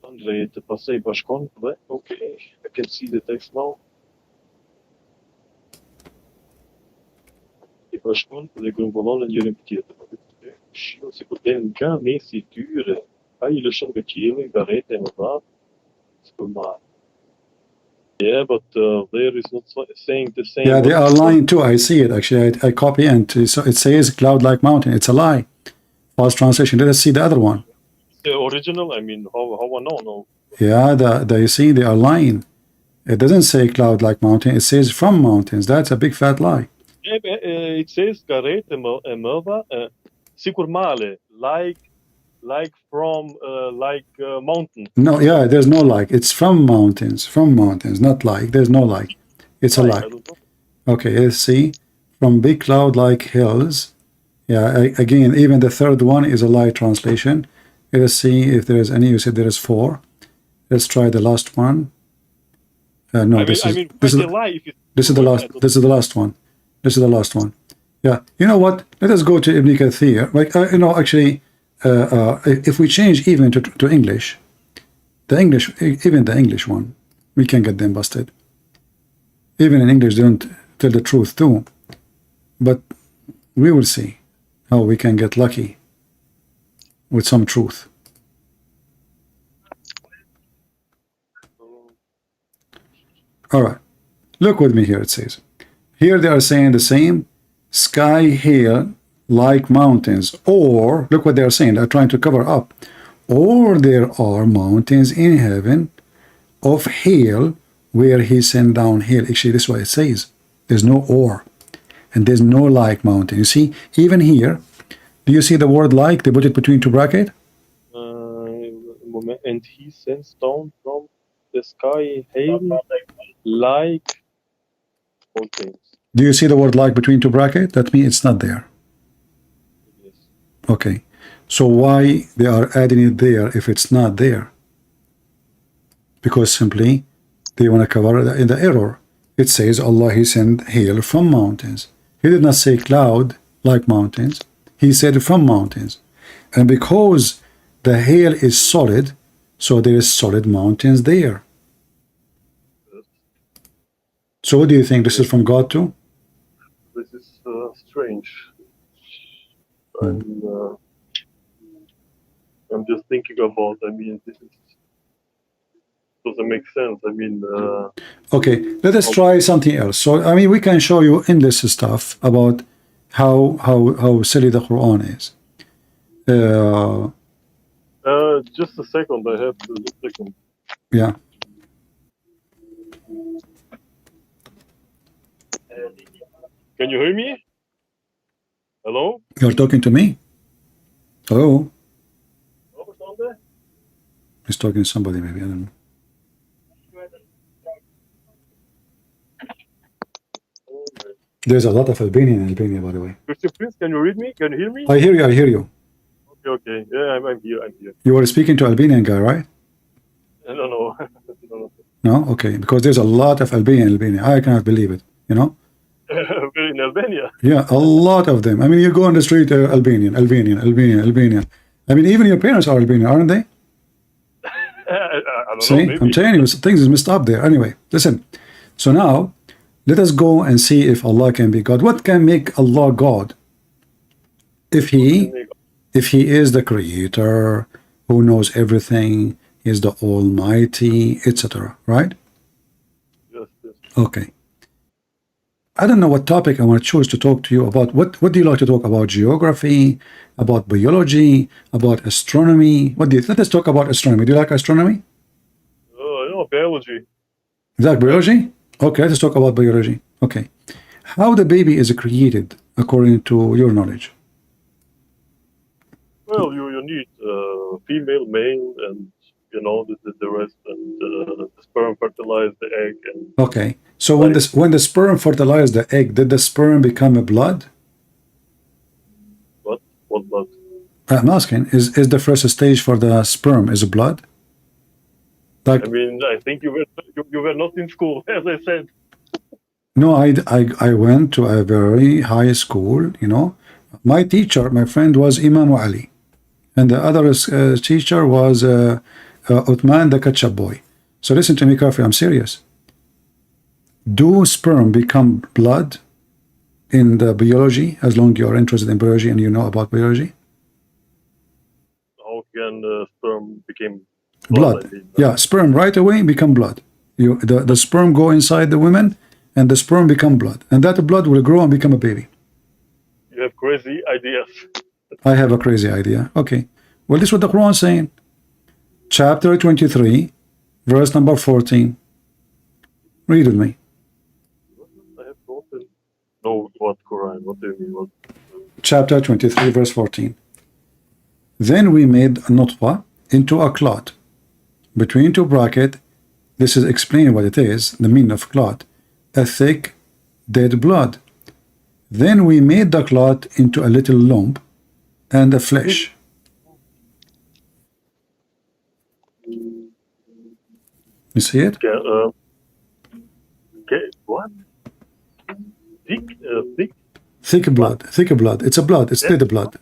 S2: Andre të pasej bashkon dhe okay, I can see the text now. I bashkon dhe grumbullon në njërin tjetër. Shiu si kur del nga mesi I tyre. Ai I lëshon nga qielli, nga rrethë e mëdha. Yeah, but there is not saying the same.
S1: Yeah, they are lying too. I see it actually. I copy and so it says cloud-like mountain. It's a lie. False translation. Let us see the other one.
S2: The original. I mean, how I know? No.
S1: Yeah, you see, they are lying. It doesn't say cloud-like mountain. It says from mountains. That's a big fat lie.
S2: Yeah, it says garet e mëdha, sikur male, like from mountain.
S1: No, yeah, there's no like. It's from mountains, not like. There's no like. It's a lie. Okay, let's see. From big cloud-like hills. Yeah, again, even the third one is a lie translation. Let's see if there is any. You said there is 4. Let's try the last one. No, this is the last one. This is the last one. Yeah, you know what? Let us go to Ibn Kathir. Like, actually, if we change even to English, even the English one, we can get them busted. Even in English, they don't tell the truth too. But we will see how we can get lucky with some truth. All right, look with me here. It says here they are saying the same sky hail like mountains, or look what they are saying. They're trying to cover up. Or there are mountains in heaven of hail where he sent down hail. Actually, this is what it says. There's no or, and there's no like mountain. You see, even here, do you see the word like? They put it between 2 brackets.
S2: And he sends down from the sky hail like mountains.
S1: Do you see the word like between 2 brackets? That means it's not there.
S2: Yes.
S1: Okay. So why they are adding it there if it's not there? Because simply they want to cover the error. It says Allah he sent hail from mountains. He did not say cloud like mountains. He said from mountains. And because the hail is solid, so there is solid mountains there. So what do you think? This is from God too?
S2: This is strange. I'm just thinking about, I mean, this doesn't make sense. I mean,
S1: okay, let us try something else. So, I mean, we can show you endless stuff about how silly the Quran is.
S2: just a second, I have to, just a second.
S1: Yeah.
S2: Can you hear me? Hello?
S1: You're talking to me? Hello? He's talking to somebody, maybe. I don't know. There's a lot of Albanian in Albania, by the way.
S2: Christian Prince, can you read me? Can you hear me?
S1: I hear you, I hear you.
S2: Okay, okay. Yeah, I'm here, I'm here.
S1: You were speaking to Albanian guy, right?
S2: No.
S1: No? Okay, because there's a lot of Albanian in Albania. I cannot believe it, you know?
S2: We're in Albania.
S1: Yeah, a lot of them. I mean, you go on the street, Albanian. I mean, even your parents are Albanian, aren't they?
S2: I don't
S1: See,
S2: know, maybe.
S1: I'm telling you, things is messed up there. Anyway, listen. So now, let us go and see if Allah can be God. What can make Allah God? If he is the creator, who knows everything, is the Almighty, etc. Right?
S2: Yes.
S1: Okay. I don't know what topic I want to choose to talk to you about. What do you like to talk about? Geography, about biology, about astronomy? Let us talk about astronomy. Do you like astronomy?
S2: Biology.
S1: You like biology? Okay, let's talk about biology. Okay. How the baby is created according to your knowledge?
S2: Well, you need female, male, and you know the rest, and the sperm fertilize the egg. And
S1: okay. So when the sperm fertilized the egg, did the sperm become a blood?
S2: what blood?
S1: I'm asking, is the first stage for the sperm is blood? Like,
S2: I mean, I think you were not in school, as I said.
S1: no, I went to a very high school, you know. My teacher, my friend was Imam Ali, and the other teacher was Uthman, the ketchup boy. So listen to me carefully, I'm serious. Do sperm become blood in the biology, as long as you're interested in biology and you know about biology?
S2: How can sperm become
S1: Blood.
S2: I mean,
S1: Yeah, sperm right away become blood. The sperm go inside the women, and the sperm become blood, and that blood will grow and become a baby.
S2: You have crazy ideas.
S1: I have a crazy idea. Okay. Well, this is what the Quran is saying. Chapter 23, verse number 14. Read with me.
S2: I have gotten. No, what Quran? What do you mean? What?
S1: Chapter 23, verse 14. Then we made nutfa into a clot. Between two brackets, this is explaining what it is, the meaning of clot. A thick, dead blood. Then we made the clot into a little lump and a flesh. You see it?
S2: What? Thick?
S1: Thick blood. Thick blood. It's a blood. It's dead blood.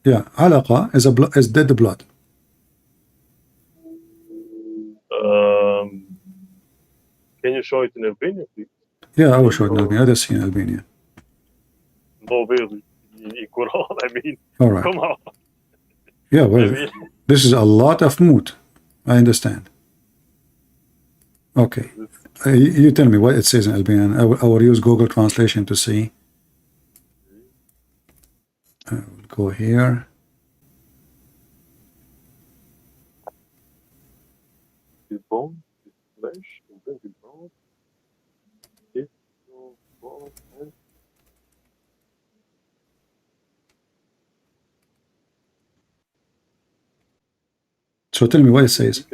S1: Yeah. Alaqa is dead blood.
S2: Can you show it in Albania, please?
S1: Yeah, I will show it in Albania. Let us see in Albania.
S2: No, really. In Quran, I mean.
S1: All right.
S2: Come on.
S1: Yeah, well, this is a lot of mood. I understand. Okay. You tell me what it says in Albanian. I will use Google Translation to see. I will go here.
S2: His bone, his flesh, and then his bone. His bone and
S1: So tell me what it says.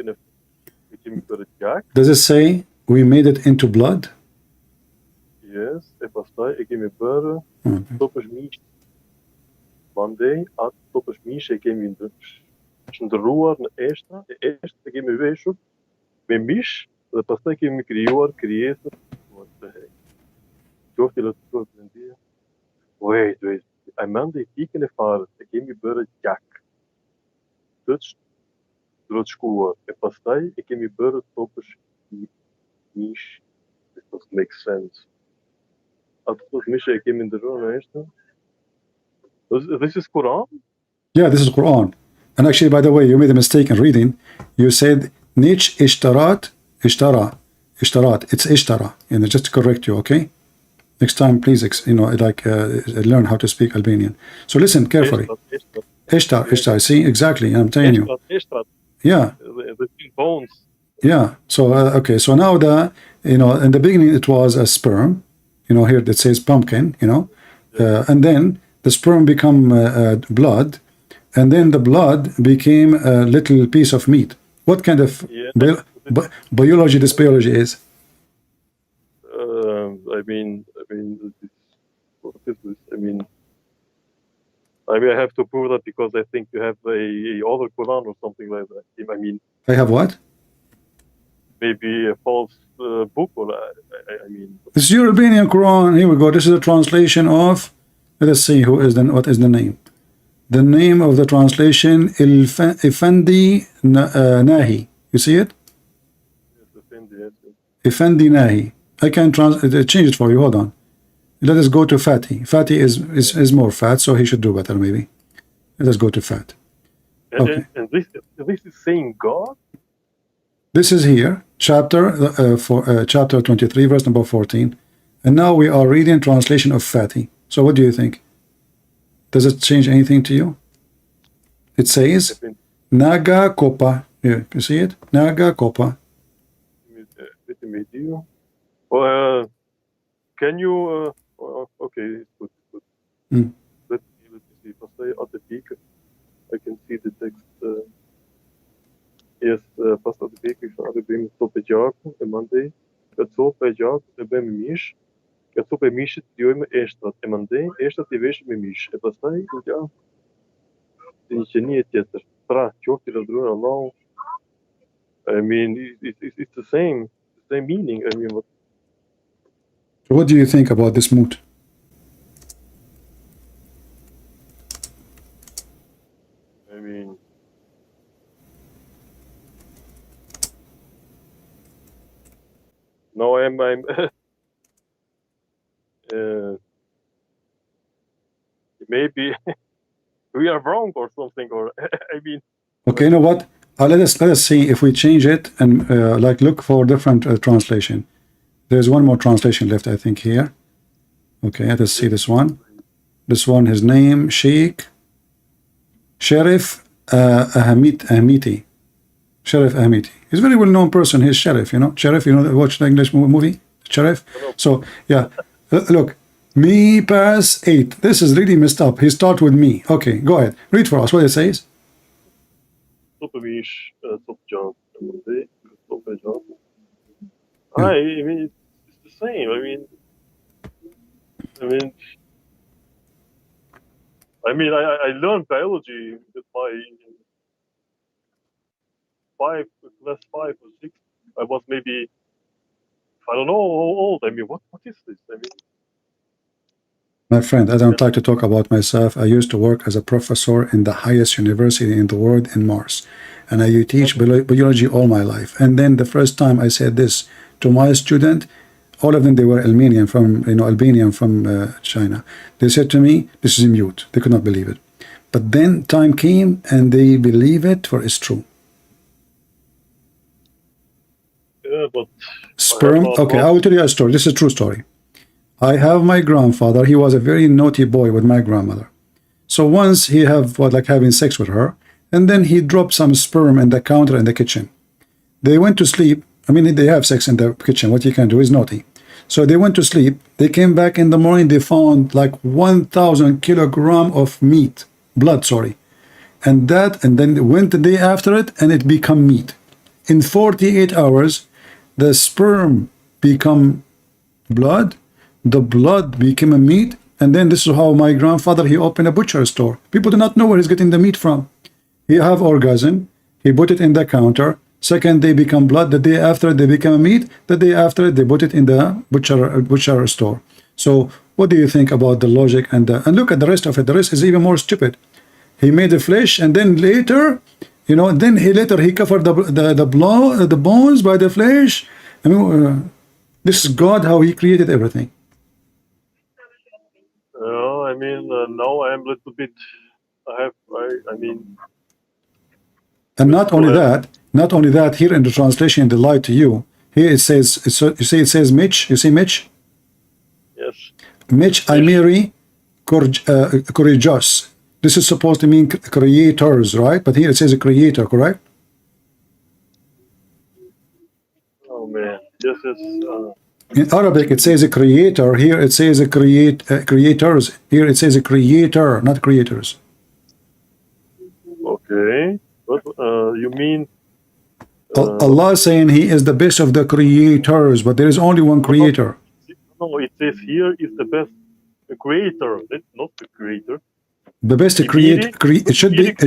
S1: Does it say we made it into blood?
S2: Yes, e pastaj e kemi bërë
S1: Okay.
S2: topësh mish. Mandej atë topësh mish e kemi shndërruar në eshtra, e eshtra e kemi veshur me mish dhe pastaj kemi krijuar krijesën të hej. Qoftë lotësuar perëndia. Wait. I mendoj tikën e farës e kemi bërë gjak. Të shkuar e pastaj e kemi bërë topësh mish. This doesn't make sense. This is Quran?
S1: Yeah, this is Quran. And actually, by the way, you made a mistake in reading. You said Nich ishtarat, ishtara. It's ishtara. And just to correct you, okay? Next time, please, learn how to speak Albanian. So listen carefully. Ishtar. See, exactly. I'm telling you. Yeah.
S2: The bones.
S1: Yeah. So okay. So now in the beginning it was a sperm. Here it says pumpkin. And then the sperm become blood, and then the blood became a little piece of meat. What kind of biology this biology is?
S2: I mean, what is this? I mean, I have to prove that because I think you have a other Quran or something like that. I mean,
S1: I have what?
S2: Maybe a false book, or I mean.
S1: This is your Albanian Quran. Here we go. This is a translation of. Let us see what is the name. The name of the translation Effendi Nahi. You see it?
S2: Yes, Effendi. Yes.
S1: Effendi Nahi. I can change it for you. Hold on. Let us go to Fatih. Fatih is more fat, so he should do better maybe. Let us go to Fat. Okay.
S2: And this is saying God?
S1: This is here, chapter 23, verse number 14. And now we are reading translation of Fatih. So what do you think? Does it change anything to you? It says, Naga Kopa. Here, you see it? Naga Kopa.
S2: Can you... okay, it's good. Let me see. If I say at the peak, I can see the text... Yes, pas atë pike, atë bëjmë copë gjaku e mandej, ka copë e gjakut e bëjmë mish, ka copë e mishit krijojmë eshtrat, e mandej eshtrat I veshim me mish, e pastaj në gjaku. I mean, it's the same meaning. I mean,
S1: What do you think about this moot?
S2: I mean, no, I'm maybe we are wrong or something, or I mean.
S1: Okay, you know what? Let us see if we change it and like look for different translation. There's one more translation left, I think, here. Okay, let us see this one. This one, his name, Sheikh Sheriff Ahmiti. Sheriff Ahmiti. He's a very well-known person. He's Sheriff, you know. Sheriff, you know, watch the English movie? Sheriff? So, yeah. Look, me pass 8. This is really messed up. He start with me. Okay, go ahead. Read for us what it says.
S2: I mean, it's the same. I learned biology with my class 5 or 6. I was maybe, I don't know how old. I mean, what is this? I mean,
S1: my friend, I don't like to talk about myself. I used to work as a professor in the highest university in the world in Mars. And I teach biology all my life. And then the first time I said this to my student, all of them, they were Albanian from China. They said to me, this is mute. They could not believe it. But then time came and they believe it, for it's true.
S2: Yeah, but
S1: sperm. Okay, I will tell you a story. This is a true story. I have my grandfather. He was a very naughty boy with my grandmother. So once he having sex with her, and then he dropped some sperm in the counter in the kitchen. They went to sleep. I mean, they have sex in the kitchen. What you can do is naughty. So they went to sleep. They came back in the morning. They found like 1,000 kilogram of meat, blood, sorry. And then went the day after it, and it become meat. In 48 hours, the sperm become blood. The blood became a meat, and then this is how my grandfather, he opened a butcher store. People do not know where he's getting the meat from. He have orgasm, he put it in the counter. Second, they become blood. The day after, they become meat. The day after, they put it in the butcher store. So, what do you think about the logic and look at the rest of it? The rest is even more stupid. He made the flesh, and then later, you know, then he covered the bones by the flesh. I mean, this is God, how he created everything.
S2: Now I am a little bit.
S1: And not only that, here in the translation, they lie to you. Here it says, you see, it says Mitch. You see Mitch?
S2: Yes.
S1: Mitch, Imeri, courageous. This is supposed to mean creators, right? But here it says a creator, correct?
S2: Oh man, this is.
S1: In Arabic, it says a creator. Here it says a creators. Here it says a creator, not creators.
S2: Okay, but you mean
S1: Allah is saying He is the best of the creators, but there is only one creator.
S2: No, it says here is the best creator, not the creator.
S1: The best it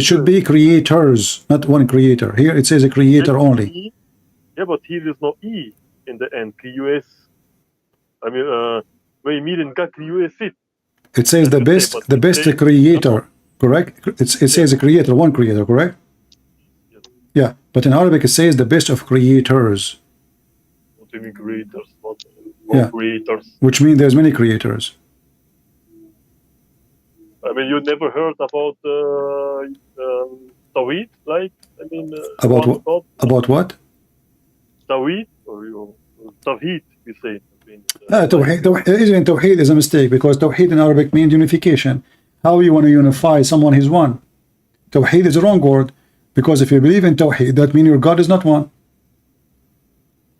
S1: should be creators, not one creator. Here it says a creator only.
S2: Yeah, but here is no E in the end. QS. I mean,
S1: it says the best creator, correct? It says a creator, one creator, correct?
S2: Yes.
S1: Yeah, but in Arabic it says the best of creators.
S2: What do you mean creators?
S1: What creators? Which means there's many creators.
S2: I mean, you never heard about Tawhid, like? I mean,
S1: about what?
S2: Tawhid or Tawhid, we say.
S1: Tawhid is a mistake, because Tawhid in Arabic means unification. How you want to unify someone is one. Tawhid is a wrong word, because if you believe in Tawhid, that means your God is not one.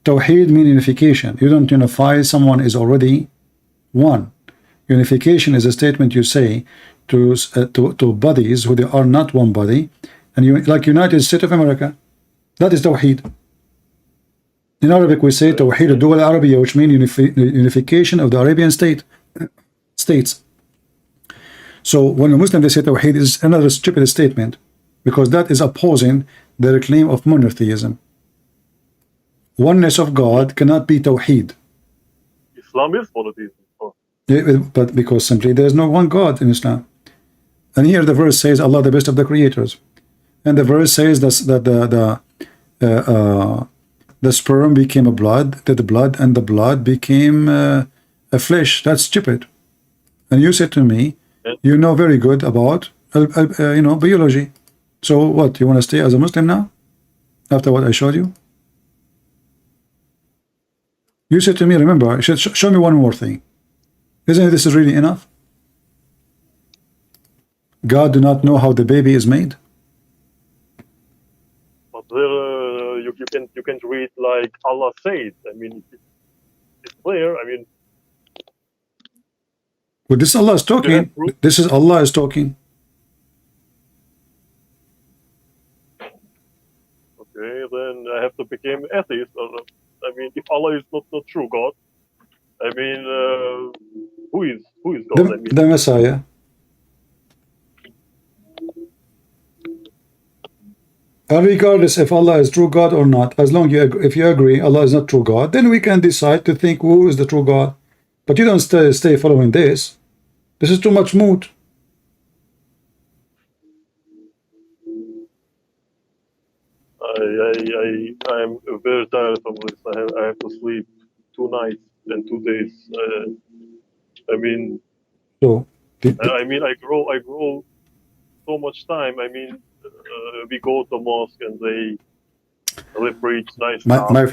S1: Tawhid means unification. You don't unify someone is already one. Unification is a statement you say to bodies who they are not one body, and you like United States of America. That is Tawhid. In Arabic, we say Tawheed al-Dawla al-Arabiya, which means unification of the Arabian states. So when a Muslim they say Tawheed is another stupid statement, because that is opposing their claim of monotheism. Oneness of God cannot be Tawheed.
S2: Islam is monotheism.
S1: But because simply there is no one God in Islam. And here the verse says Allah the best of the creators, and the verse says that the sperm became a blood, that the blood and the blood became a flesh. That's stupid. And you said to me, you know very good about biology. So what, you want to stay as a Muslim now after what I showed you? You said to me, remember, you should show me one more thing. Isn't this is really enough? God do not know how the baby is made.
S2: But there, you can read like Allah said. I mean, it's clear. I mean,
S1: well, this Allah is talking. This is Allah is talking.
S2: Okay, then I have to become atheist. I mean, if Allah is not the true God, I mean, who is God?
S1: The Messiah. And regardless if Allah is true God or not, as long if you agree Allah is not true God, then we can decide to think who is the true God. But you don't stay following this. This is too much mood.
S2: I'm very tired of this. I have to sleep 2 nights and 2 days. I mean,
S1: so
S2: I grow so much time. I mean, we go to mosque and they preach nice stuff.
S1: My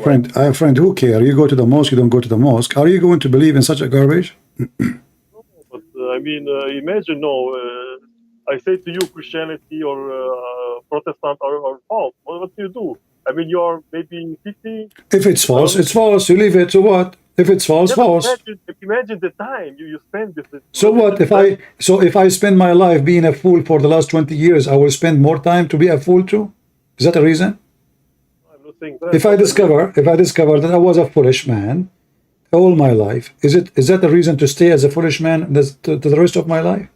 S1: friend, who care? You go to the mosque, you don't go to the mosque. Are you going to believe in such a garbage?
S2: No, but I mean, imagine, I say to you, Christianity or Protestant are false. What do you do? I mean, you are maybe 50.
S1: If it's false, it's false. You leave it. So what? If it's false, false.
S2: Imagine the time you spend with it.
S1: So what? If I spend my life being a fool for the last 20 years, I will spend more time to be a fool too? Is that a reason?
S2: I'm not saying that.
S1: If I discover that I was a foolish man all my life, is that the reason to stay as a foolish man to the rest of my life?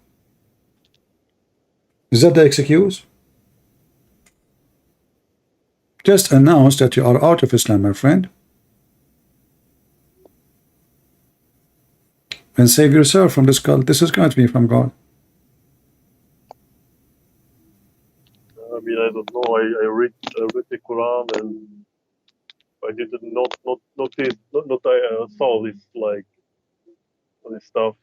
S1: Is that the excuse? Just announce that you are out of Islam, my friend, and save yourself from this cult. This is going to be from God.
S2: I mean, I don't know. I read the Qur'an and I did not saw this like this stuff.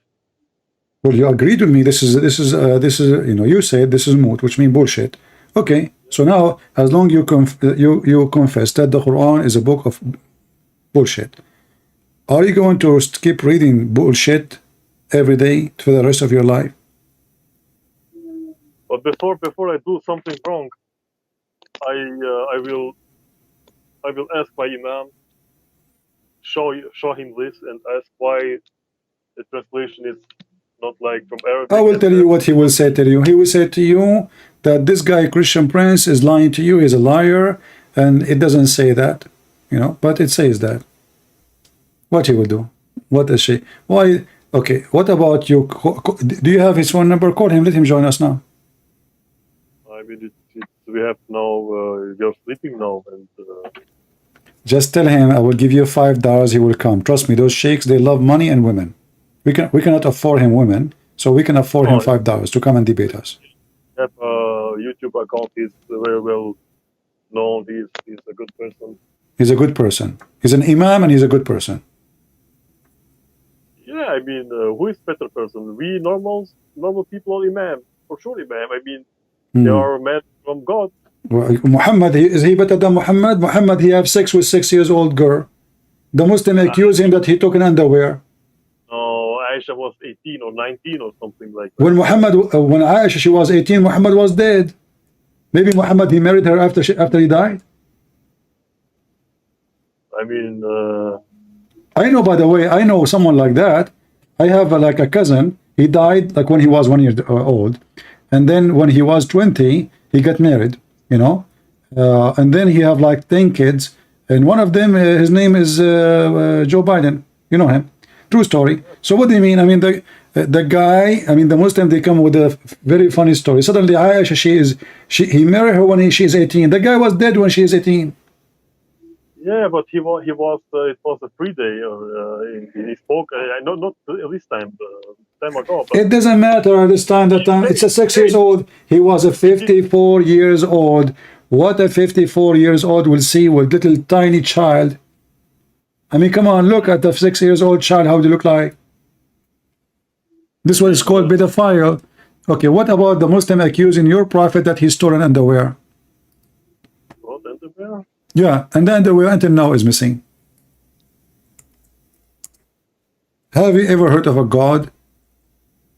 S1: Well, you agreed with me. This is you said this is moot, which means bullshit. Okay, so now as long you confess that the Quran is a book of bullshit, are you going to keep reading bullshit every day for the rest of your life?
S2: But before I do something wrong, I will ask my imam, show him this, and ask why the translation is not like from Arabic.
S1: I will tell you what he will say to you. He will say to you that this guy Christian Prince is lying to you. He's a liar, and it doesn't say that, but it says that. What he will do? What is she? Why? Okay. What about you? Do you have his phone number? Call him. Let him join us now.
S2: I mean, we have now. You're sleeping now, and
S1: just tell him I will give you $5. He will come. Trust me. Those sheikhs, they love money and women. We cannot afford him women, so we can afford him $5 to come and debate us.
S2: Have a YouTube account. He's very well known. He's a good person.
S1: He's a good person. He's an imam and he's a good person.
S2: Yeah, I mean, who is better person? We normal people or imam? For sure, imam. I mean, they are men from God.
S1: Well, Muhammad, is he better than Muhammad? Muhammad, he have sex with 6-year-old girl. The Muslim accuse him that he took an underwear.
S2: No, Aisha was 18 or 19 or something like that.
S1: When Aisha she was 18, Muhammad was dead. Maybe Muhammad he married her after he died.
S2: I mean,
S1: I know. By the way, I know someone like that. I have like a cousin. He died like when he was 1 year old, and then when he was 20, he got married. And then he have like 10 kids, and one of them, his name is Joe Biden. You know him. True story. So what do you mean? I mean, the guy, I mean, the Muslim, they come with a very funny story. Suddenly, Aisha, he married her when she is 18. The guy was dead when she is 18.
S2: Yeah, but he was. It was a free day. He spoke. Not this time. Time ago. But
S1: It doesn't matter this time. That time, it's a 6 years old. He was a 54 years old. What a 54 years old will see with little tiny child. I mean, come on, look at the 6 years old child. How do you look like? This was called pedophile. Okay, what about the Muslim accusing your prophet that he stole an underwear?
S2: what underwear?
S1: Yeah, and the underwear until now is missing. Have you ever heard of a God?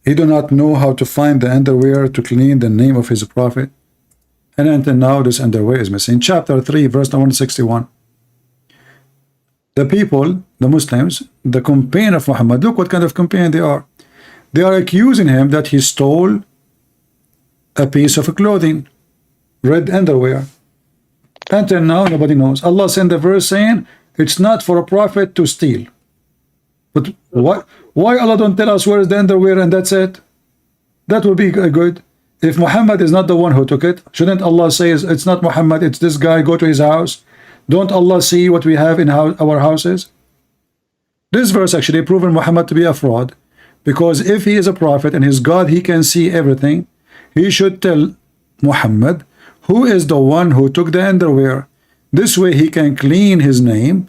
S1: He do not know how to find the underwear to clean the name of his prophet. And until now, this underwear is missing. Chapter 3, verse 161. The people, the Muslims, the companion of Muhammad, look what kind of companion they are. They are accusing him that he stole a piece of clothing, red underwear. Until now, nobody knows. Allah sent a verse saying, it's not for a prophet to steal. But why Allah don't tell us where is the underwear and that's it? That would be good. If Muhammad is not the one who took it, shouldn't Allah say it's not Muhammad, it's this guy, go to his house? Don't Allah see what we have in our houses? This verse actually proven Muhammad to be a fraud, because if he is a prophet and his God, he can see everything. He should tell Muhammad who is the one who took the underwear. This way he can clean his name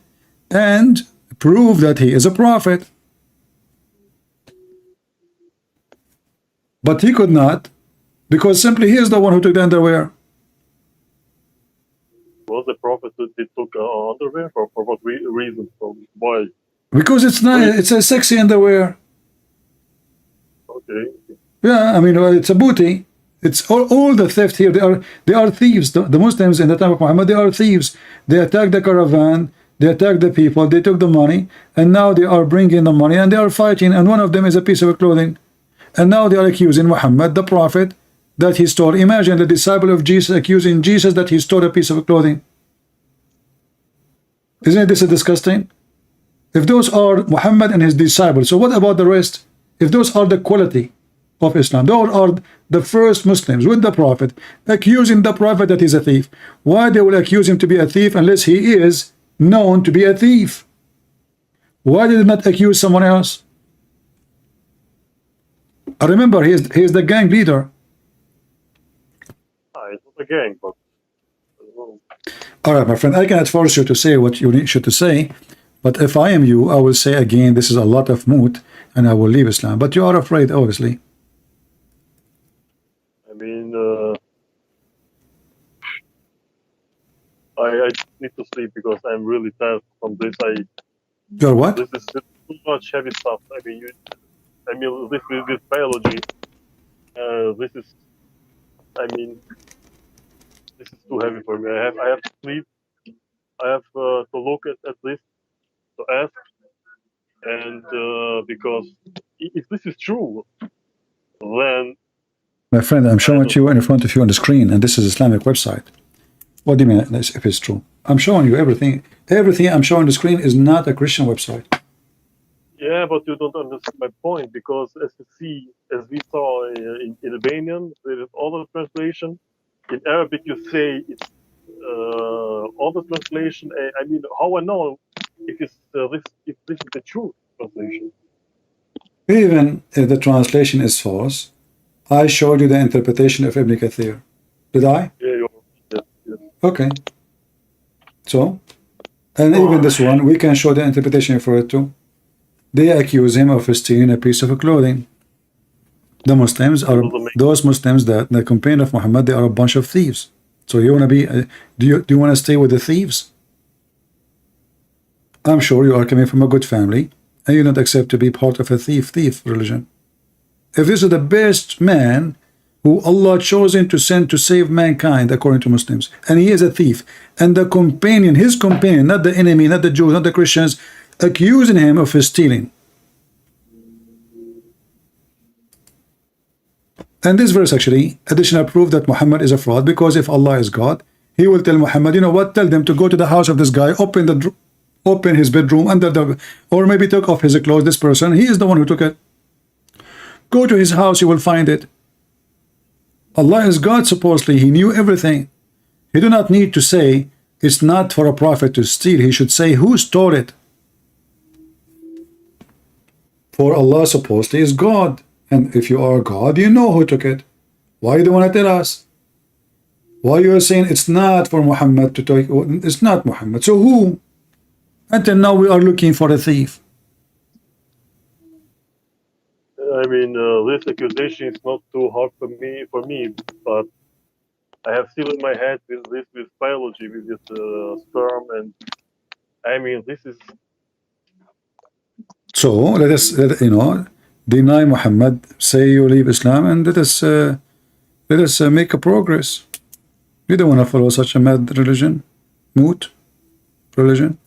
S1: and prove that he is a prophet. But he could not, because simply he is the one who took the underwear.
S2: Was the prophet that they took underwear for what reason? Why?
S1: Because it's not. It's a sexy underwear.
S2: Okay.
S1: Yeah, I mean, it's a booty. It's all the theft here. They are thieves. The Muslims in the time of Muhammad, they are thieves. They attacked the caravan. They attacked the people. They took the money, and now they are bringing the money, and they are fighting. And one of them is a piece of clothing. And now they are accusing Muhammad, the prophet, that he stole. Imagine the disciple of Jesus accusing Jesus that he stole a piece of clothing. Isn't this disgusting? If those are Muhammad and his disciples, so what about the rest? If those are the quality of Islam, those are the first Muslims with the prophet, accusing the prophet that he's a thief, why they will accuse him to be a thief unless he is known to be a thief? Why did they not accuse someone else? I remember he is the gang leader.
S2: It's not a gang, but
S1: all right, my friend, I cannot force you to say what you need to say, but if I am you, I will say again, this is a lot of moot, and I will leave Islam. But you are afraid, obviously.
S2: I mean, I need to sleep because I'm really tired from this.
S1: You're what?
S2: This is too much heavy stuff. I mean, this biology. This is. I mean, this is too heavy for me. I have to sleep. I have to look at this, to ask, and because if this is true, then
S1: my friend, I'm showing you in front of you on the screen, and this is Islamic website. What do you mean if it's true? I'm showing you everything. Everything I'm showing on the screen is not a Christian website.
S2: Yeah, but you don't understand my point, because as we saw in Albanian, there is other translation. In Arabic, you say it's other translation. I mean, how I know if this is the true translation?
S1: Even if the translation is false, I showed you the interpretation of Ibn Kathir. Did I?
S2: Yeah, yes.
S1: Okay. So, and even this one, we can show the interpretation for it too. They accuse him of stealing a piece of clothing. The Muslims are those Muslims that the companion of Muhammad, they are a bunch of thieves. So you want to be? Do you want to stay with the thieves? I'm sure you are coming from a good family, and you don't accept to be part of a thief religion. If this is the best man who Allah chosen to send to save mankind, according to Muslims, and he is a thief, and the companion, his companion, not the enemy, not the Jews, not the Christians, accusing him of stealing. And this verse actually additional proof that Muhammad is a fraud, because if Allah is God, he will tell Muhammad, you know what, tell them to go to the house of this guy, open open his bedroom under the, or maybe took off his clothes. This person, he is the one who took it. Go to his house, you will find it. Allah is God, supposedly. He knew everything. He do not need to say it's not for a prophet to steal. He should say who stole it. For Allah supposedly is God. And if you are God, you know who took it. Why do you want to tell us? Why you are saying it's not for Muhammad to take? It's not Muhammad. So who? Until now we are looking for a thief.
S2: I mean, this accusation is not too hard for me, but I have still in my head with biology, with this sperm, and I mean, this is.
S1: So let us, deny Muhammad, say you leave Islam, and let us make a progress. We don't want to follow such a mad religion, moot religion.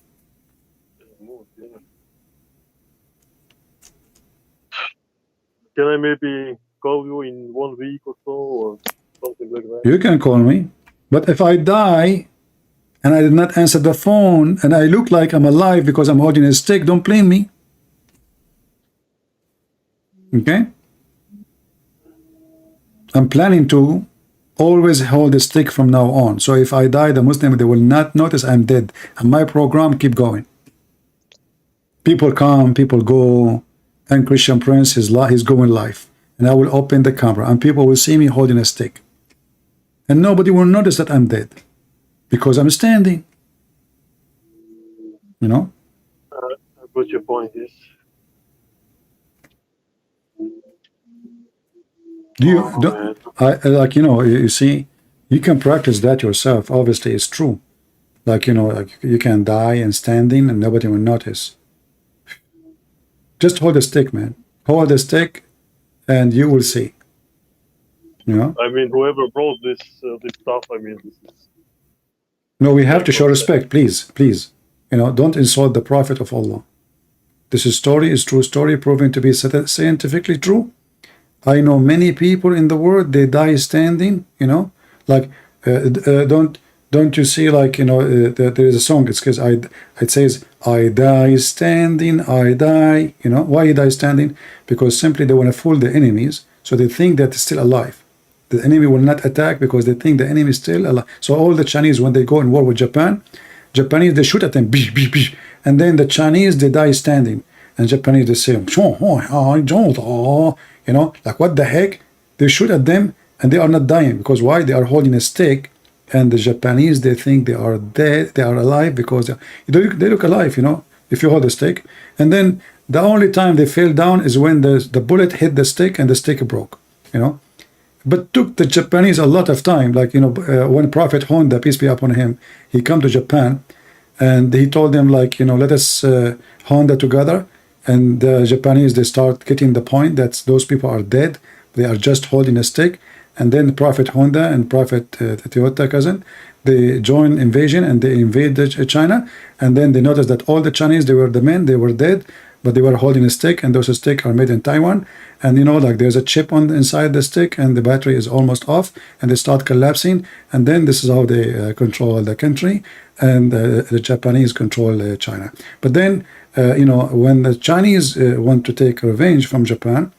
S2: Can I maybe call you in 1 week or so, or something like that?
S1: You can call me, but if I die and I did not answer the phone and I look like I'm alive because I'm holding a stick, don't blame me. Okay? I'm planning to always hold a stick from now on. So if I die, the Muslim, they will not notice I'm dead. And my program keep going. People come, people go, and Christian Prince, he's going live. And I will open the camera, and people will see me holding a stick. And nobody will notice that I'm dead. Because I'm standing. You know?
S2: I got your point, yes.
S1: You see, you can practice that yourself. Obviously, it's true. Like you can die and standing and nobody will notice. Just hold a stick, man. Hold a stick and you will see. You know?
S2: I mean, whoever brought this stuff, I mean, this is...
S1: No, we have to show respect, please. Don't insult the Prophet of Allah. This story is true story, proven to be scientifically true. I know many people in the world, they die standing, like, don't you see, like, there is a song, it says, I die standing, I die, why he die standing? Because simply they want to fool the enemies, so they think that it's still alive. The enemy will not attack because they think the enemy is still alive. So all the Chinese, when they go in war with Japanese, they shoot at them, and then the Chinese, they die standing. And Japanese, they say, like what the heck? They shoot at them and they are not dying. Because why? They are holding a stick, and the Japanese, they think they are dead, they are alive because they look alive, if you hold a stick. And then the only time they fell down is when the bullet hit the stick and the stick broke, But took the Japanese a lot of time, like, when Prophet Honda, peace be upon him, he come to Japan and he told them, like, let us Honda together. And the Japanese, they start getting the point that those people are dead. They are just holding a stick. And then Prophet Honda and Prophet Toyota cousin, they join invasion and they invade China. And then they noticed that all the Chinese, they were the men, they were dead, but they were holding a stick. And those sticks are made in Taiwan. And like there's a chip inside the stick and the battery is almost off. And they start collapsing. And then this is how they control the country. And the Japanese control China. But then, when the Chinese want to take revenge from Japan,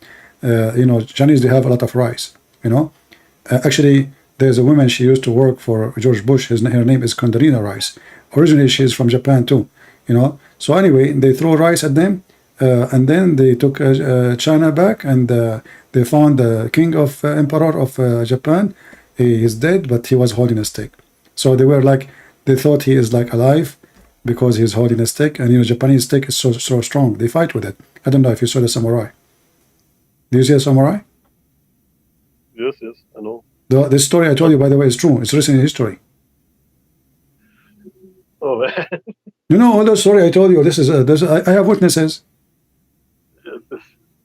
S1: Chinese, they have a lot of rice, Actually, there's a woman, she used to work for George Bush. Her name is Condorina Rice. Originally, she is from Japan too, So anyway, they throw rice at them, and then they took China back, and they found the king of emperor of Japan. He is dead, but he was holding a stick. So they thought he is like alive because he's holding a stick, and Japanese stick is so strong. They fight with it. I don't know if you saw the samurai. Do you see a samurai?
S2: Yes, I know.
S1: The story I told you, by the way, is true. It's written in history.
S2: Oh, man.
S1: All the story I told you. I have witnesses.
S2: Yes.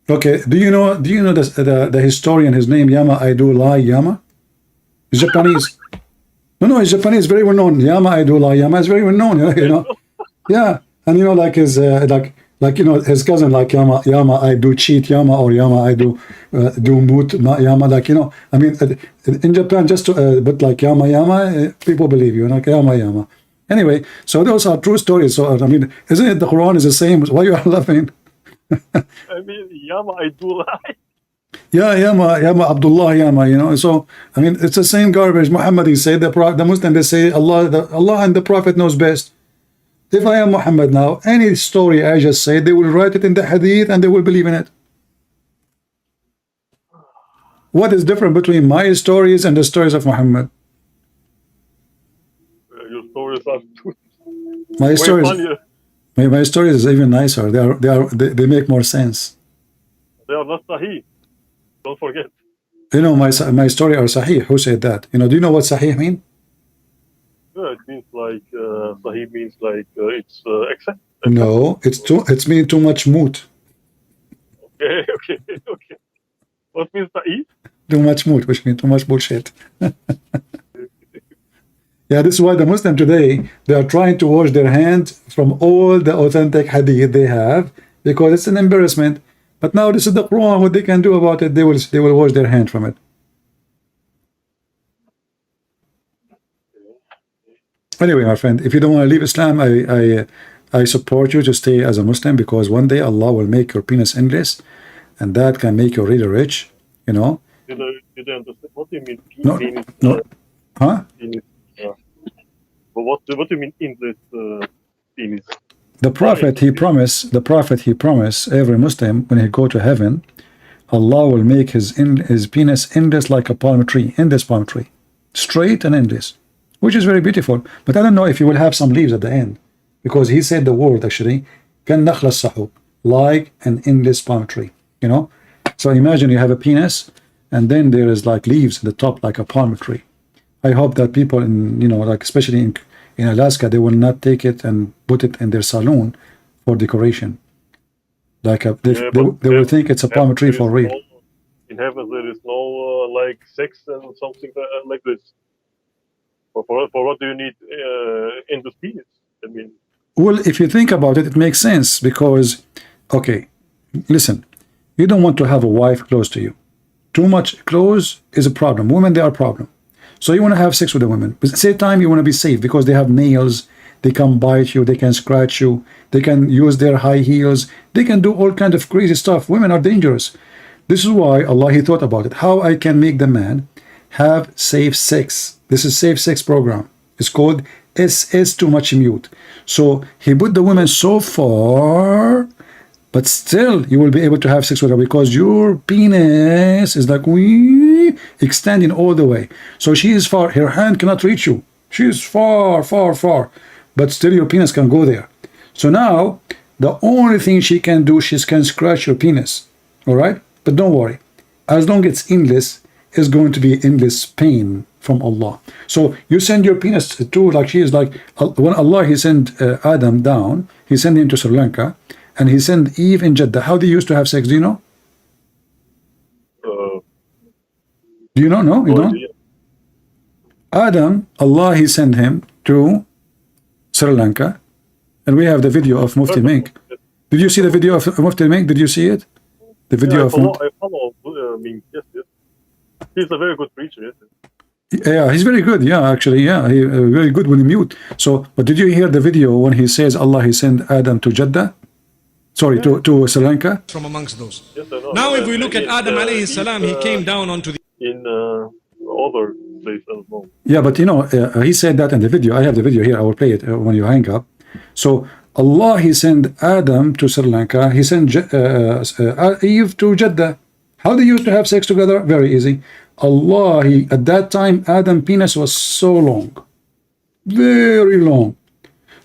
S1: Okay. Do you know the historian? His name Yama Aidulai Yama. He's Japanese. No, he's Japanese. Very well known. Yama Aidulai Yama is very well known. Yeah, and like his his cousin, like Yama I do cheat Yama, or Yama I do moot Yama, I mean, in Japan, just to but like Yama people believe you, like Yama. Anyway, so those are true stories. So I mean, isn't it the Quran is the same? Why you are laughing?
S2: I mean, Yama, I do lie.
S1: Yeah, Yama, Abdullah, Yama, you know. So I mean, it's the same garbage. Muhammad, he said, the Muslim, they say Allah and the Prophet knows best. If I am Muhammad now, any story I just said, they will write it in the hadith and they will believe in it. What is different between my stories and the stories of Muhammad?
S2: Your stories are too
S1: My stories,
S2: funnier.
S1: my stories is even nicer. They make more sense.
S2: They are not Sahih. Don't forget.
S1: You know, my story are Sahih. Who said that? You know, do you know what Sahih mean?
S2: Yeah, it means like Sahih means like it's accept.
S1: No, it's mean too much moot.
S2: Okay, okay. What means Sahih?
S1: Too much moot, which means too much bullshit. Yeah, this is why the Muslim today, they are trying to wash their hands from all the authentic hadith they have, because it's an embarrassment. But now this is the Quran. What they can do about it, they will wash their hand from it. Anyway, my friend, if you don't want to leave Islam, I support you to stay as a Muslim, because one day Allah will make your penis endless, and that can make you really rich. You know.
S2: Did I understand? What do you mean?
S1: No,
S2: penis,
S1: no, huh?
S2: Penis, but what do you mean English penis?
S1: The Prophet he promised every Muslim when he go to heaven, Allah will make his penis endless like a palm tree, endless palm tree, straight and endless, which is very beautiful. But I don't know if you will have some leaves at the end, because he said the word actually, kan nakhla sahub, like an endless palm tree. You know, so imagine you have a penis, and then there is like leaves at the top like a palm tree. I hope that people in, you know, like especially in Alaska, they will not take it and put it in their saloon for decoration. Like they will think it's a palm tree for real.
S2: In heaven, there is no like sex and something like this. For what do you need endless penis? I mean,
S1: well, if you think about it, it makes sense, because, okay, listen, you don't want to have a wife close to you. Too much close is a problem. Women, they are a problem. So you want to have sex with the women, but at the same time you want to be safe, because they have nails, they can bite you, they can scratch you, they can use their high heels, they can do all kind of crazy stuff. Women are dangerous. This is why Allah, he thought about it, how I can make the man have safe sex. This is safe sex program. It's called SS too much mute. So he put the women so far, but still you will be able to have sex with her, because your penis is like extending all the way. So she is far, her hand cannot reach you. She is far, far, far, but still your penis can go there. So now the only thing she can do, she can scratch your penis. All right, but don't worry, as long as it's endless, it's going to be endless pain from Allah. So you send your penis to, like, she is like, when Allah, he sent Adam down, he sent him to Sri Lanka, and he sent Eve in Jeddah. How they used to have sex, do you know? Do you not know? You don't? Adam, Allah, he sent him to Sri Lanka, and we have the video of Mufti Mink. Did you see the video of Mufti Mink? Did you see it? The video of
S2: I follow Mink. Yes. He's a very good preacher. Yes.
S1: Yeah, he's very good. Yeah, actually, yeah, he very good when he mute. So, but did you hear the video when he says Allah, he sent Adam to Jeddah? Sorry, to Sri Lanka.
S3: From amongst those.
S2: Yes, I know.
S3: Now, if we look at Adam alayhi salam, he came down onto the
S2: in other places as well.
S1: Yeah, but you know, he said that in the video. I have the video here. I will play it when you hang up. So Allah, he sent Adam to Sri Lanka. He sent Eve to Jeddah. How they used to have sex together? Very easy. Allah, at that time, Adam penis was so long, very long.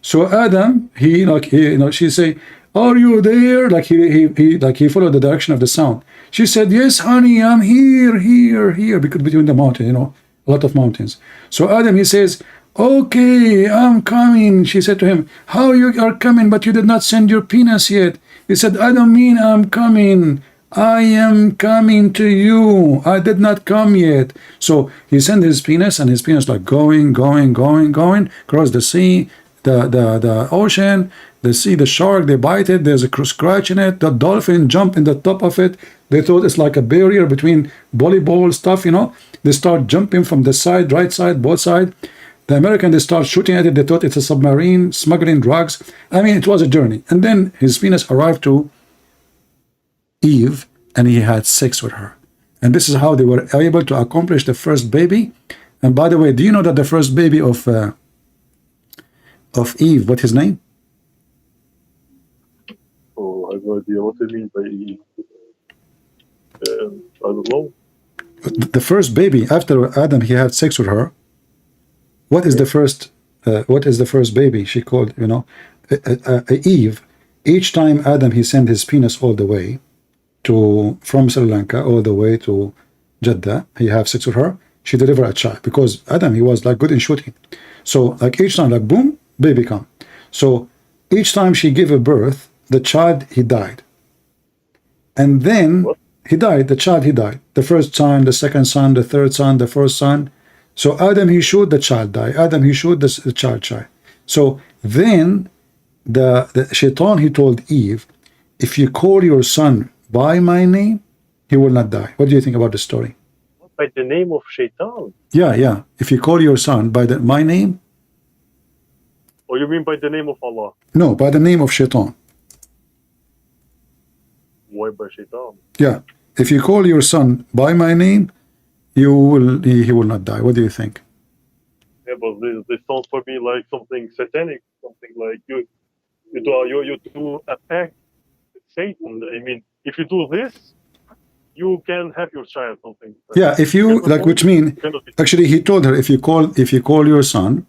S1: So Adam, she say, "Are you there?" Like he followed the direction of the sound. She said, "Yes, honey, I'm here," because between the mountain, a lot of mountains. So Adam, he says, "Okay, I'm coming." She said to him, "How you are coming, but you did not send your penis yet?" He said, "I don't mean I'm coming. I am coming to you. I did not come yet." So he sent his penis, and his penis like going, across the sea, the ocean, the sea, the shark, they bite it, there's a scratch in it, the dolphin jump in the top of it. They thought it's like a barrier between volleyball stuff, They start jumping from the side, right side, both side. The Americans, they start shooting at it. They thought it's a submarine, smuggling drugs. I mean, it was a journey. And then his penis arrived to Eve, and he had sex with her. And this is how they were able to accomplish the first baby. And by the way, do you know that the first baby of Eve, what's his name?
S2: Oh, I have no idea what they mean by Eve. I don't know.
S1: The first baby after Adam, he had sex with her. What is the first? What is the first baby? She called, you know, Eve. Each time Adam, he sent his penis all the way from Sri Lanka all the way to Jeddah. He have sex with her. She delivered a child because Adam, he was like good in shooting. So like each time, like boom, baby come. So each time she gave a birth, the child, he died. And then he died, the child, he died. The first son, the second son, the third son, the fourth son. So Adam, he showed the child die. Adam, he showed the child die. So then the shaitan, he told Eve, if you call your son by my name, he will not die. What do you think about the story?
S2: By the name of Shaitan?
S1: Yeah. If you call your son by my name.
S2: Or you mean by the name of Allah?
S1: No, by the name of Shaitan.
S2: Why by Shaitan?
S1: Yeah. If you call your son by my name, he will not die. What do you think?
S2: Yeah, but this sounds for me like something satanic, something like you do attack Satan. I mean, if you do this, you can have your child, something.
S1: Yeah, if you like, which mean actually he told her, if you call your son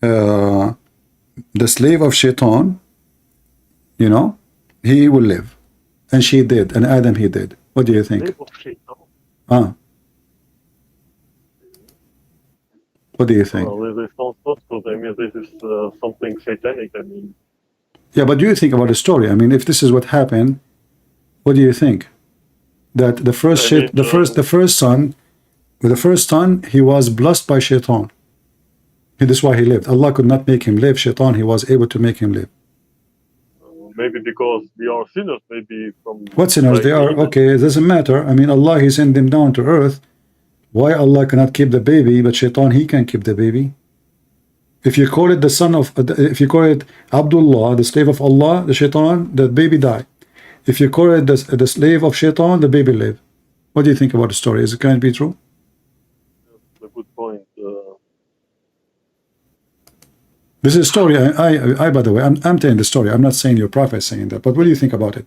S1: the slave of Shaitan, you know, he will live. And she did, and Adam, he did. What do you think?
S2: Slave of Shaitan.
S1: What do you think?
S2: Well, this sounds possible. I mean, this is something satanic. I mean,
S1: yeah, but do you think about the story? I mean, if this is what happened, what do you think? That the first son, he was blessed by Shaitan. This is why he lived. Allah could not make him live. Shaitan, he was able to make him live.
S2: maybe because we are sinners. Maybe from
S1: what sinners? They are okay. It doesn't matter. I mean, Allah, he sent them down to earth. Why Allah cannot keep the baby, but Shaitan, he can keep the baby? If you call it the son of, if you call it Abdullah, the slave of Allah, the Shaitan, the baby die. If you call it the slave of Shaitan, the baby live. What do you think about the story? Can it be true?
S2: That's a good point.
S1: This is a story. I by the way, I'm telling the story. I'm not saying your prophet is saying that. But what do you think about it?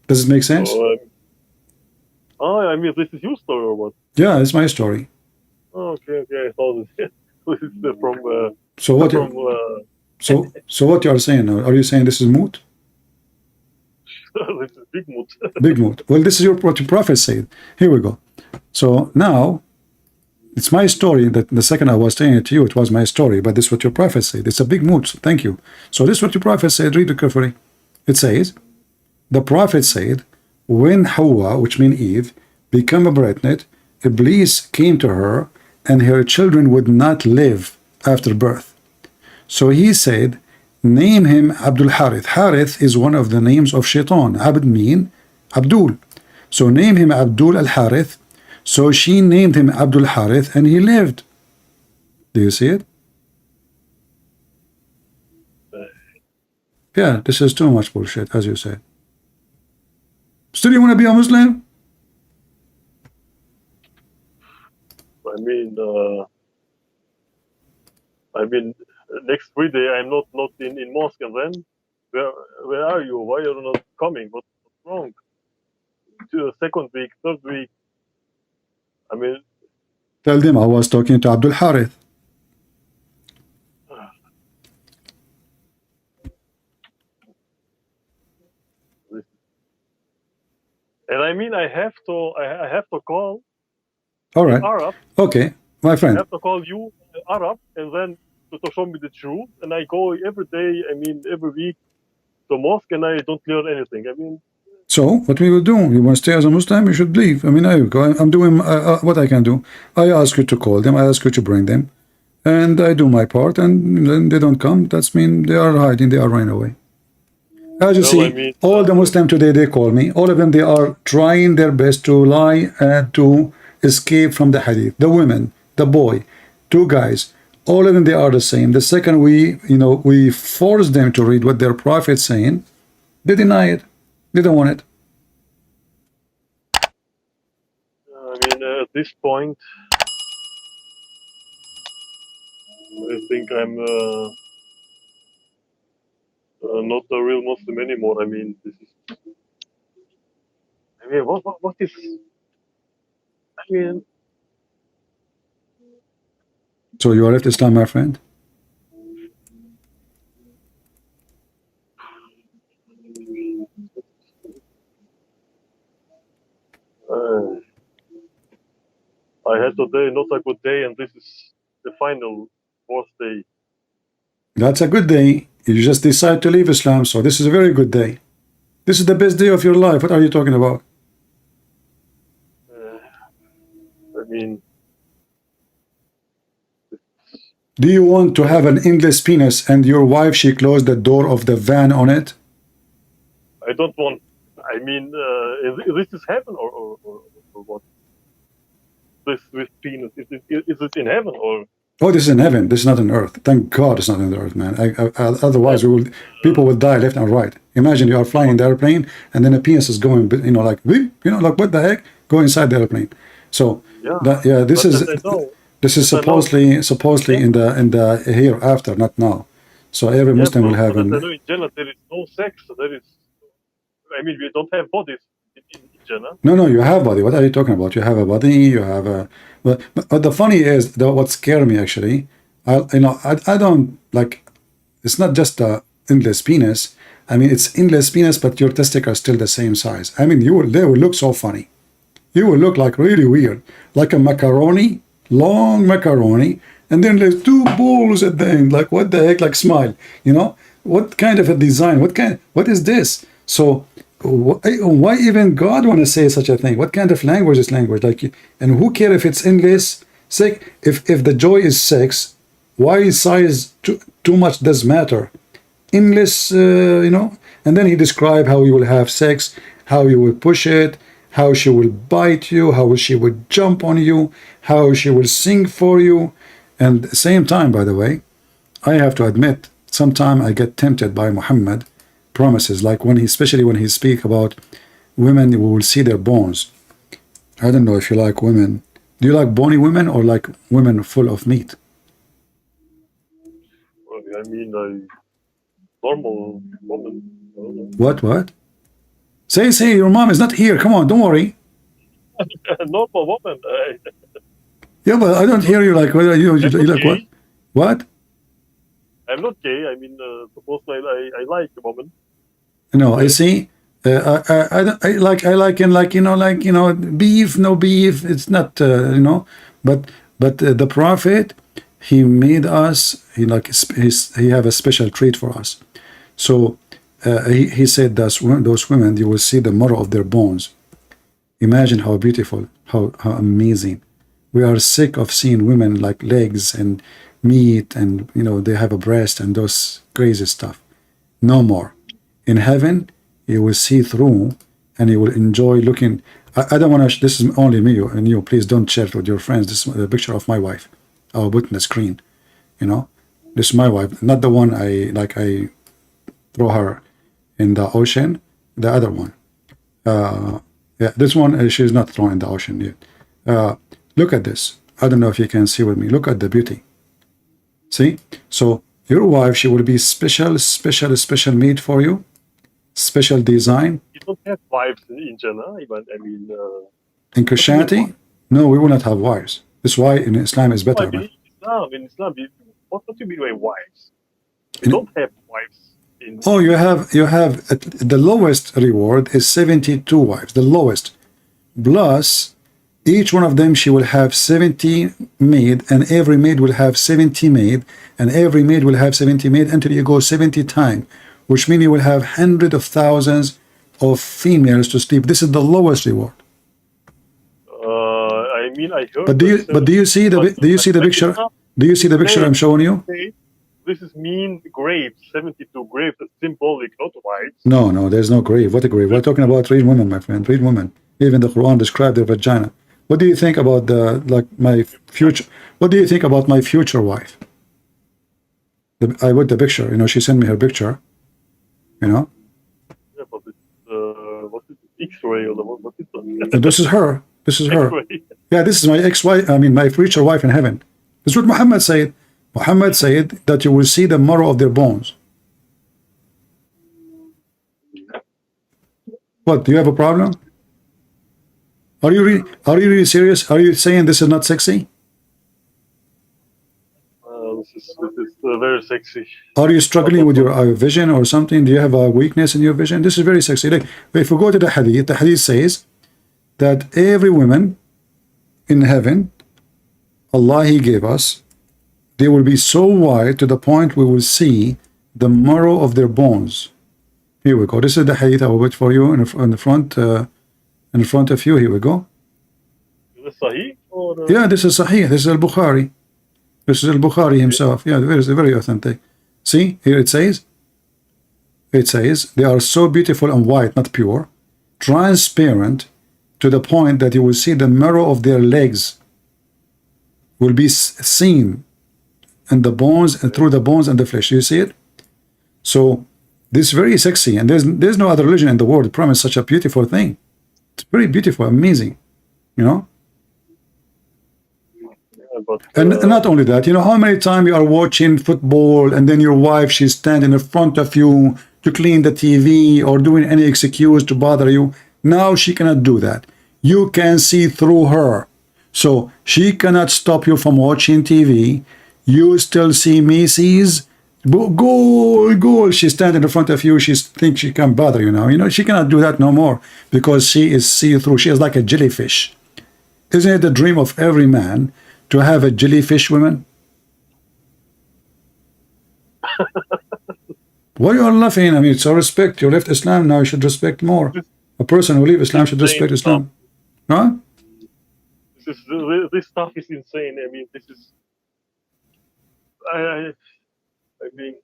S1: Does it make sense?
S2: I mean, this is your story or what?
S1: Yeah, it's my story.
S2: Oh, okay. I thought this is from.
S1: So what? So what you are saying now? Are you saying this is moot?
S2: This is big moot.
S1: Big moot. Well, this is what your prophet said. Here we go. So now, it's my story. That the second I was saying it to you, it was my story. But this is what your prophet said. It's a big moot. Thank you. So this is what your prophet said. Read it carefully. It says, the prophet said, when Hawa, which means Eve, became pregnant, Iblis came to her, and her children would not live after birth. So he said, name him Abdul Harith. Harith is one of the names of Shaitan. Abd mean Abdul. So name him Abdul al-Harith. So she named him Abdul Harith, and he lived. Do you see it? Yeah, this is too much bullshit, as you said. Still you want to be a Muslim?
S2: I mean, next Friday I'm not in mosque, and then where are you? Why are you not coming? What's wrong? Second week, third week. I mean,
S1: tell them I was talking to Abdul Harith.
S2: And I mean, I have to call.
S1: All right.
S2: Arab.
S1: Okay, my friend.
S2: I have to call you Arab, and then to show me the truth. And I go every day. I mean, every week to mosque, and I don't learn anything. I mean. So
S1: what we will do? You want to stay as a Muslim? You should leave. I mean, I'm doing what I can do. I ask you to call them. I ask you to bring them, and I do my part. And then they don't come. That's mean they are hiding. They are running away. As you see, all the Muslims today, they call me. All of them, they are trying their best to lie and to escape from the hadith. The women, the boy, two guys, all of them, they are the same. The second we force them to read what their prophet's saying, they deny it. They don't want it.
S2: I mean, at this point, I think I'm not a real Muslim anymore. I mean, this is. I mean, what is? I mean,
S1: So you are left Islam, my friend?
S2: I had today not a good day, and this is the final fourth day.
S1: That's a good day. You just decide to leave Islam, so this is a very good day. This is the best day of your life. What are you talking about?
S2: I mean,
S1: Do you want to have an endless penis and your wife, she closed the door of the van on it?
S2: I don't want. I mean, is this heaven or what? This penis is it in heaven or?
S1: Oh, this is in heaven. This is not on earth. Thank God it's not on the earth, man. Otherwise, people will die left and right. Imagine you are flying in the airplane and then a penis is going, like, like what the heck? Go inside the airplane. So, this is supposedly in the hereafter, not now. So every Muslim will have
S2: an. In Jannah there is no sex. There is. I mean, we don't have bodies in Jannah.
S1: No, you have body. What are you talking about? You have a body. You have a. But the funny is, what scared me actually, I don't like. It's not just a endless penis. I mean, it's endless penis, but your testicles are still the same size. I mean, they will look so funny. You will look like really weird, like a macaroni, long macaroni, and then there's two balls at the end. Like what the heck? Like smile. What kind of a design? What is this? So why even God want to say such a thing? What kind of language is language? And who care if it's endless? If the joy is sex, why size too much does matter? Endless, and then he described how you will have sex, how you will push it, how she will bite you, how she would jump on you, how she will sing for you. And at the same time, by the way, I have to admit, sometimes I get tempted by Muhammad promises, like especially when he speak about women, we will see their bones. I don't know if you like women. Do you like bony women or like women full of meat?
S2: Well, I mean, normal woman.
S1: What? Say, your mom is not here. Come on, don't worry.
S2: Normal woman.
S1: Yeah, but I don't hear you like, you like what? What?
S2: I'm not gay. I mean, supposedly I like a woman.
S1: No, I see. I like beef, no beef. It's not, but the Prophet, he made us. He have a special treat for us. So he said that those women, you will see the marrow of their bones. Imagine how beautiful, how amazing. We are sick of seeing women like legs and meat, and they have a breast and those crazy stuff. No more. In heaven, you will see through, and you will enjoy looking. I don't want to. This is only me and you. Please don't share it with your friends. This is a picture of my wife. I'll put in the screen. This is my wife, not the one I throw her in the ocean. The other one. Yeah, this one she's not thrown in the ocean yet. Look at this. I don't know if you can see with me. Look at the beauty. See? So your wife, she will be special made for you. Special design.
S2: You don't have wives in Jannah. I mean,
S1: in Christianity, no, we will not have wives. That's why in Islam is better.
S2: In Islam, what do you mean by wives? You don't have wives.
S1: Oh, you have the lowest reward is 72 wives. The lowest, plus each one of them she will have 70 maid, and every maid will have 70 maid, and every maid will have 70 maid until you go 70 times, which means you will have hundreds of thousands of females to sleep. This is the lowest reward.
S2: I mean, I heard.
S1: But do you see the picture? Do you see the picture I'm showing you?
S2: This is mean grapes, 72 grapes, symbolic, not wives.
S1: No, there's no grave. What a grave. We're talking about real women, my friend. Real women. Even the Qur'an described their vagina. What do you think about my future? What do you think about my future wife? I put the picture. You know, she sent me her picture. You know.
S2: Yeah, but it's what is it? X-ray or what is it?
S1: This is her. This is her.
S2: X-ray.
S1: Yeah, this is my ex-wife. I mean, my future wife in heaven. This is what Muhammad said. Muhammad said that you will see the marrow of their bones. What? Do you have a problem? Are you really serious? Are you saying this is not sexy?
S2: This is very sexy.
S1: Are you struggling with your vision or something? Do you have a weakness in your vision? This is very sexy. Like, if we go to the hadith says that every woman in heaven, Allah He gave us, they will be so white to the point we will see the marrow of their bones. Here we go. This is the hadith I will put for you in the front of you. Here we go.
S2: Is it Sahih? Or,
S1: Yeah, this is Sahih. This is Al-Bukhari. This is Al-Bukhari himself. Yeah, very authentic. See, here it says, they are so beautiful and white, not pure, transparent, to the point that you will see the marrow of their legs will be seen in the bones and through the bones and the flesh. You see it? So this is very sexy, and there's no other religion in the world that promise such a beautiful thing. It's very beautiful, amazing, you know.
S2: but,
S1: And not only that, you know how many times you are watching football and then your wife, she's standing in front of you to clean the TV or doing any excuse to bother you. Now she cannot do that. You can see through her. So she cannot stop you from watching TV. You still see Macy's. Goal. She's standing in front of you. She thinks she can bother you now. You know, she cannot do that no more because she is see-through. She is like a jellyfish. Isn't it the dream of every man to have a jellyfish woman? Why you are laughing? I mean, so respect. You left Islam, now you should respect more. A person who leaves Islam should respect Islam. Huh?
S2: This stuff is insane. I mean, this is. I mean.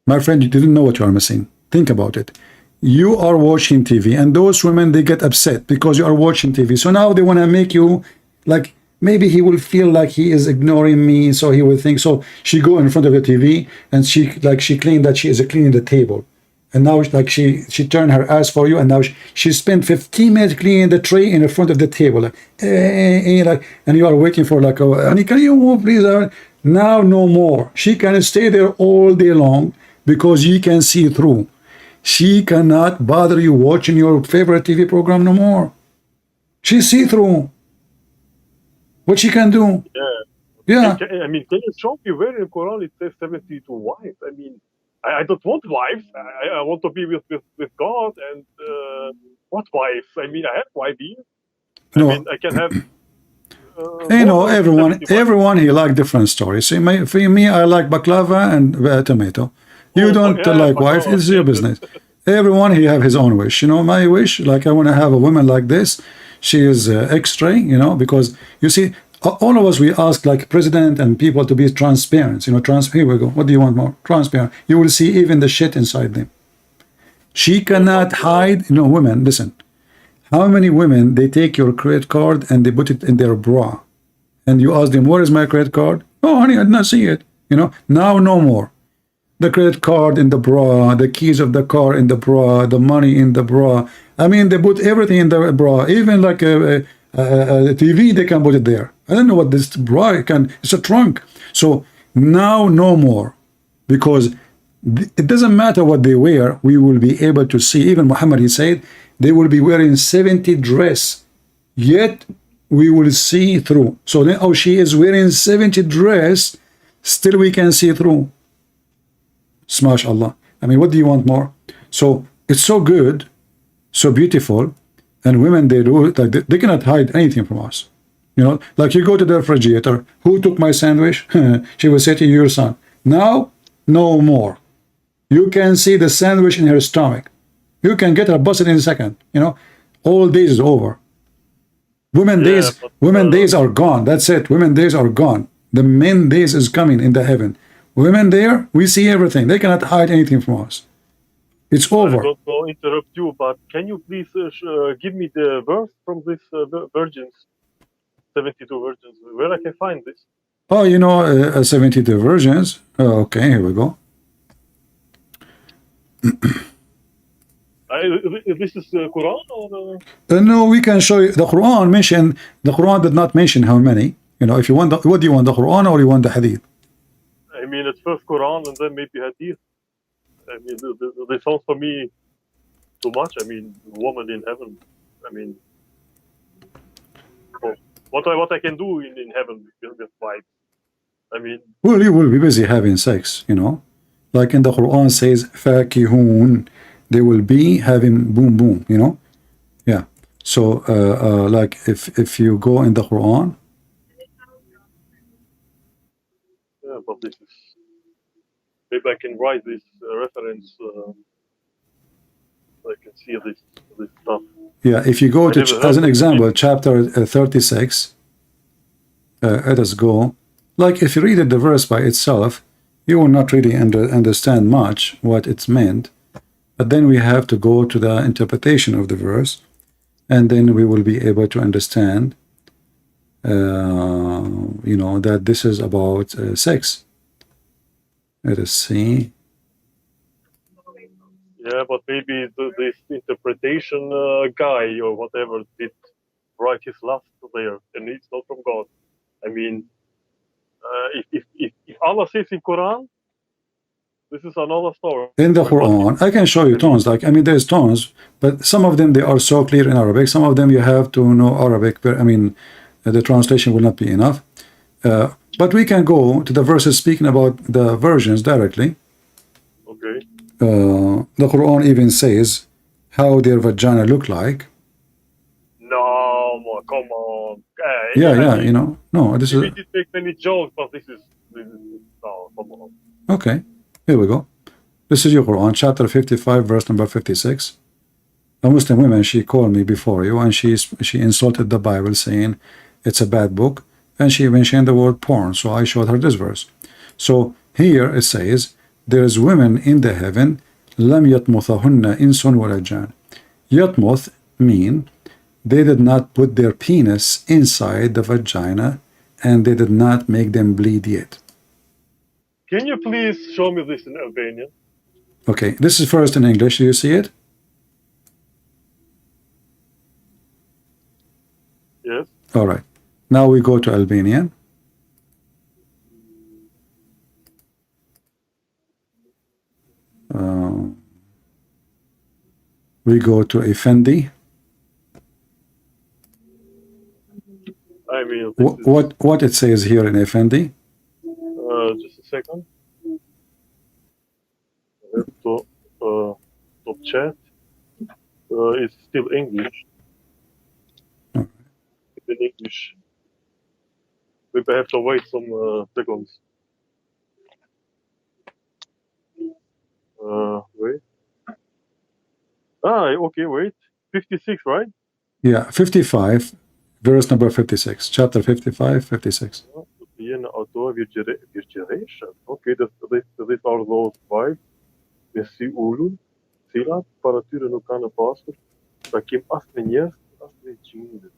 S1: My friend, you didn't know what you are missing. Think about it. You are watching TV, and those women, they get upset because you are watching TV. So now they want to make you like, maybe he will feel like he is ignoring me, so he will think. So she go in front of the TV and she claimed that she is cleaning the table, and now like she turned her ass for you, and now she spent 15 minutes cleaning the tray in the front of the table, like, and you are waiting for like, honey, can you move please? Now no more. She can stay there all day long because you can see through. She cannot bother you watching your favorite TV program no more. She see through. What she can do? Yeah.
S2: I mean, can you show me where in the Quran it says 72 wives? I mean, I don't want wives. I want to be with God. And what wives? I mean, I have wife here.
S1: No.
S2: I mean, I can have.
S1: You know, everyone he like different stories. See, for me, I like baklava and tomato. You don't like wife. It's your business. Everyone he have his own wish. You know, my wish, like I want to have a woman like this. She is X-ray, you know, because you see, all of us, we ask like president and people to be transparent. You know, here we go. What do you want more? Transparent. You will see even the shit inside them. She cannot hide. You know, women, listen. How many women, they take your credit card and they put it in their bra, and you ask them, where is my credit card? Oh, honey, I did not see it. You know, now no more. The credit card in the bra, the keys of the car in the bra, the money in the bra. I mean, they put everything in the bra, even like a TV, they can put it there. I don't know what this bra can, it's a trunk. So now no more, because it doesn't matter what they wear, we will be able to see. Even Muhammad, he said, they will be wearing 70 dress, yet we will see through. So now she is wearing 70 dress, still we can see through. Smash Allah. I mean, what do you want more? So it's so good, so beautiful, and women, they do like they cannot hide anything from us. You know, like you go to the refrigerator, who took my sandwich? She will say to you, your son. Now, no more. You can see the sandwich in her stomach. You can get her busted in a second. You know, all days is over. Women days are gone. That's it. Women days are gone. The men days is coming in the heaven. Women there, we see everything. They cannot hide anything from us. It's
S2: I
S1: over.
S2: don't want to interrupt you, but can you please give me the verse from this virgins, 72 virgins, where I can find this?
S1: Oh, you know, 72 versions. Oh, okay, here we go.
S2: This is Quran or?
S1: No, we can show you the Quran mention. The Quran did not mention how many. You know, if you want, what do you want, the Quran or you want the Hadith?
S2: I mean, it's first Quran and then maybe Hadith. I mean, they sound for me too much. I mean, woman in heaven. I mean, what I can do in heaven with wife. I mean,
S1: Well, you will be busy having sex. You know, like in the Quran says, "Fakihun," they will be having boom boom. You know, yeah. So, like if you go in the Quran.
S2: yeah, but this is maybe I can write this reference. So I can see this stuff.
S1: Yeah, if you go
S2: I
S1: to,
S2: never heard
S1: as an
S2: of it.
S1: example, chapter 36, let us go. Like if you read it, the verse by itself, you will not really understand much what it's meant. But then we have to go to the interpretation of the verse, and then we will be able to understand, you know, that this is about sex. Let us see.
S2: Yeah, but maybe this interpretation guy or whatever did write his last there, and it's not from God. I mean, if Allah says in Quran, this is another story.
S1: In the Quran, I can show you tones. Like, I mean, there's tones, but some of them, they are so clear in Arabic. Some of them you have to know Arabic. But I mean, the translation will not be enough. But we can go to the verses speaking about the versions directly.
S2: Okay.
S1: The Quran even says how their vagina look like.
S2: No, come on.
S1: Yeah, you know. No, this is...
S2: We did make many jokes, but this is no, come on.
S1: Okay, here we go. This is your Quran, chapter 55, verse number 56. A Muslim woman, she called me before you, and she insulted the Bible, saying it's a bad book, and she mentioned the word porn. So I showed her this verse. So here it says, there is women in the heaven, lam yatmuthahunna insun wala jan. Yatmuth mean they did not put their penis inside the vagina, and they did not make them bleed yet.
S2: Can you please show me this in Albanian?
S1: Okay, this is first in English. Do you see it?
S2: Yes.
S1: All right. Now we go to Albanian. We go to Effendi.
S2: I mean,
S1: What it says here in Effendi?
S2: just a second. I have to chat. It's still English. It's in English. Maybe I have to wait some seconds. Wait. Okay, wait. 56, right?
S1: Yeah, 55, verse number 56. Chapter 55, 56.
S2: Okay, these are those five. Messi ulun, sila para tyre nuk kanë pasur takim as në njerëz, as në gjindet.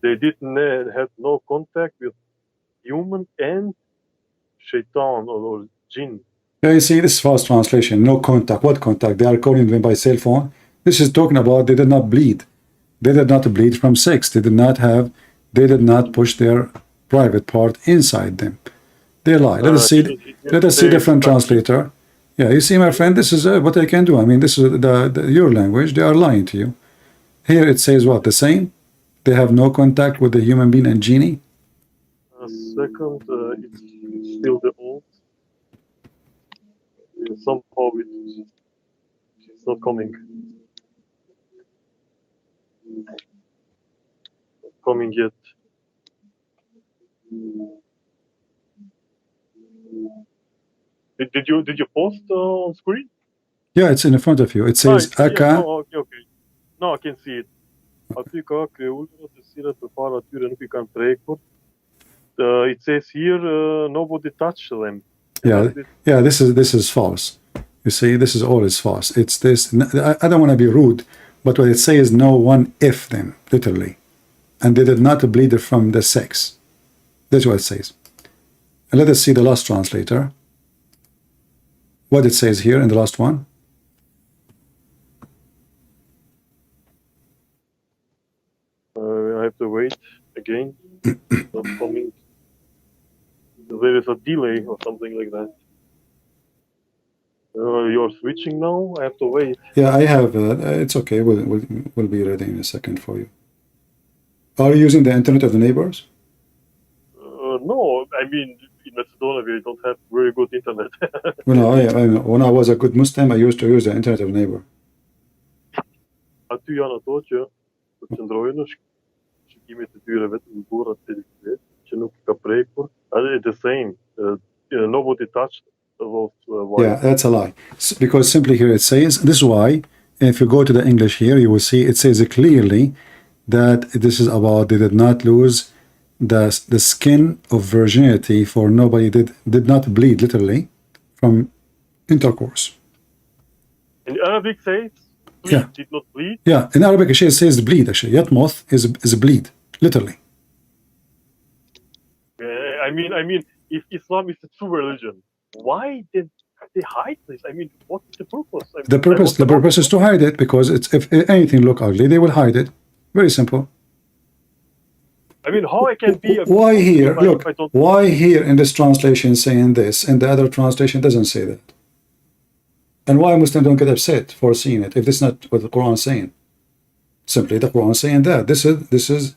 S2: They didn't have no contact with human and shaitan or jinn.
S1: Yeah, you see, this is false translation. No contact. What contact? They are calling them by cell phone. This is talking about they did not bleed. They did not bleed from sex. They did not push their private part inside them. They lie. Let us see different translator. Yeah, you see, my friend, this is what I can do. I mean, this is your language. They are lying to you. Here it says what? The same? They have no contact with the human being and genie?
S2: Second, it's still the old. Somehow it's not coming. Not coming yet. Did you post on screen?
S1: Yeah, it's in front of you. It says Aka.
S2: Yeah, okay. No, I can see it. Aty ka kreullat të cilat përpara atyre nuk I kanë prekur. It says here nobody touched them.
S1: Yeah, this is false. You see, this is all is false. It's this. I don't want to be rude, but what it says, no one if them, literally. And they did not bleed from the sex. That's what it says. And let us see the last translator. What it says here in the last one.
S2: I have to wait again. Not coming. There is a delay or something like that. You're switching now? I have to wait.
S1: Yeah, I have. It's okay. We'll be ready in a second for you. Are you using the internet of the neighbors?
S2: No, I mean, in Macedonia, we don't have very good internet.
S1: When I was a good Muslim, I used to use the internet of the neighbor.
S2: Aty janë ato që qëndrojnë, shikimet e tyre vetëm në burrat e vet, që nuk ka prekur. The same. Nobody touched those wives.
S1: Yeah, that's a lie. Because simply here it says, this is why, if you go to the English here, you will see it says clearly that this is about they did not lose the skin of virginity, for nobody did not bleed literally from intercourse.
S2: In Arabic says,
S1: Yeah.
S2: did not bleed.
S1: Yeah, in Arabic it says bleed actually. Yatmoth is bleed, literally.
S2: I mean, if Islam is the true religion, why did they hide this? I mean, what's the purpose? I mean,
S1: The purpose is to hide it, because it's, if anything look ugly, they will hide it. Very simple.
S2: I mean, how I can be?
S1: Why here? Look,
S2: if I don't,
S1: why here in this translation saying this, and the other translation doesn't say that? And why Muslims don't get upset for seeing it if this is not what the Quran is saying? Simply the Quran is saying that this is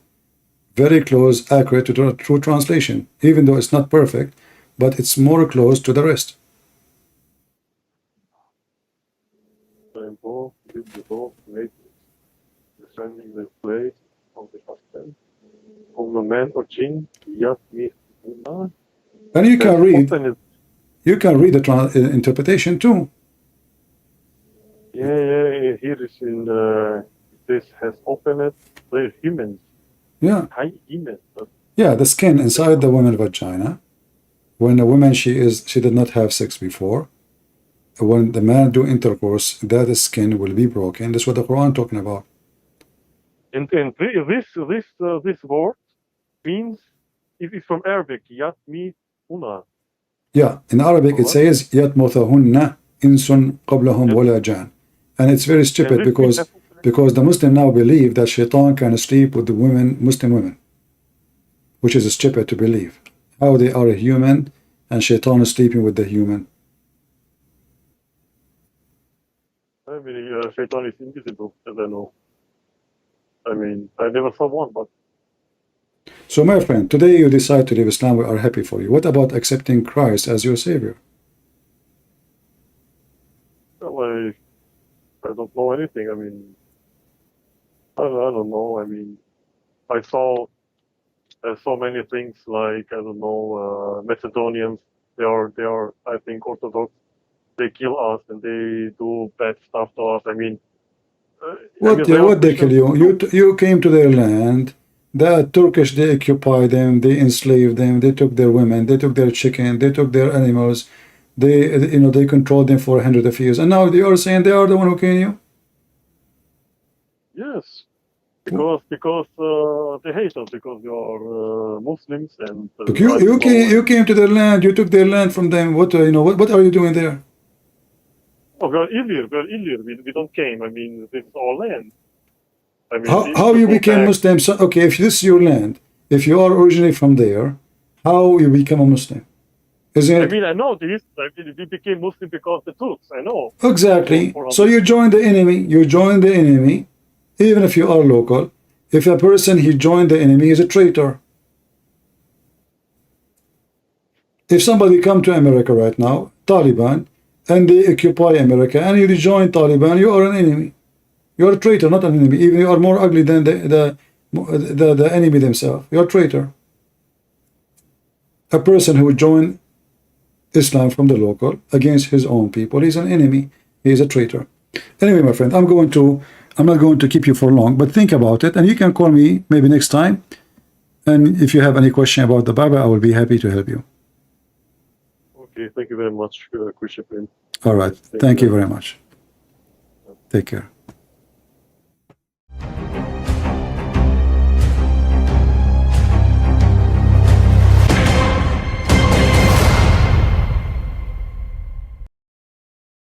S1: very close, accurate to the true translation, even though it's not perfect, but it's more close to the rest.
S2: descending the place of the husband of the man or jinn, just me.
S1: And you can read the interpretation too.
S2: Yeah, here is in this has opened the humans.
S1: Yeah.
S2: High humans.
S1: Yeah, the skin inside the woman's vagina. When a woman she did not have sex before, when the man do intercourse, that skin will be broken. That's what the Quran talking about.
S2: And this word means, it is from Arabic, yatmi una.
S1: Yeah, in Arabic it says yatmuthahunna insun qablahum wala jan. And it's very stupid because the Muslim now believe that shaitan can sleep with the women, Muslim women, which is stupid to believe. How they are a human and shaitan is sleeping with the human.
S2: I mean, shaitan is invisible, as I know. I mean, I never saw one, but...
S1: So my friend, today you decide to leave Islam, we are happy for you. What about accepting Christ as your savior?
S2: Well, I don't know anything. I mean, I don't know. I mean, I saw so many things like, I don't know, Macedonians, they are, I think, Orthodox. They kill us and they do bad stuff to us. I mean,
S1: what they kill you? You came to their land. The Turkish, they occupied them, they enslaved them, they took their women, they took their chicken, they took their animals, they controlled them for hundreds of years, and now they are saying they are the one who killed you.
S2: Yes, because they hate us because we are Muslims and.
S1: You came to their land, you took their land from them. What what are you doing there?
S2: Oh, we are Ilir. We don't came. I mean, this is our land. I mean,
S1: how you became Muslim? So, okay, if this is your land, if you are originally from there, how you become a Muslim? Isn't it?
S2: I mean, I know this. I mean, we became Muslim because the Turks. I know.
S1: Exactly. So you join the enemy. You join the enemy, even if you are local. If a person he joined the enemy is a traitor. If somebody come to America right now, Taliban, and they occupy America, and you join Taliban, you are an enemy. You're a traitor, not an enemy. Even you are more ugly than the enemy themselves. You're a traitor. A person who would join Islam from the local against his own people, he's an enemy. He's a traitor. Anyway, my friend, I'm not going to keep you for long, but think about it, and you can call me maybe next time. And if you have any question about the Bible, I will be happy to help you.
S2: Okay, thank you very much, Christian Prince.
S1: All right. Thank you very much. Take care.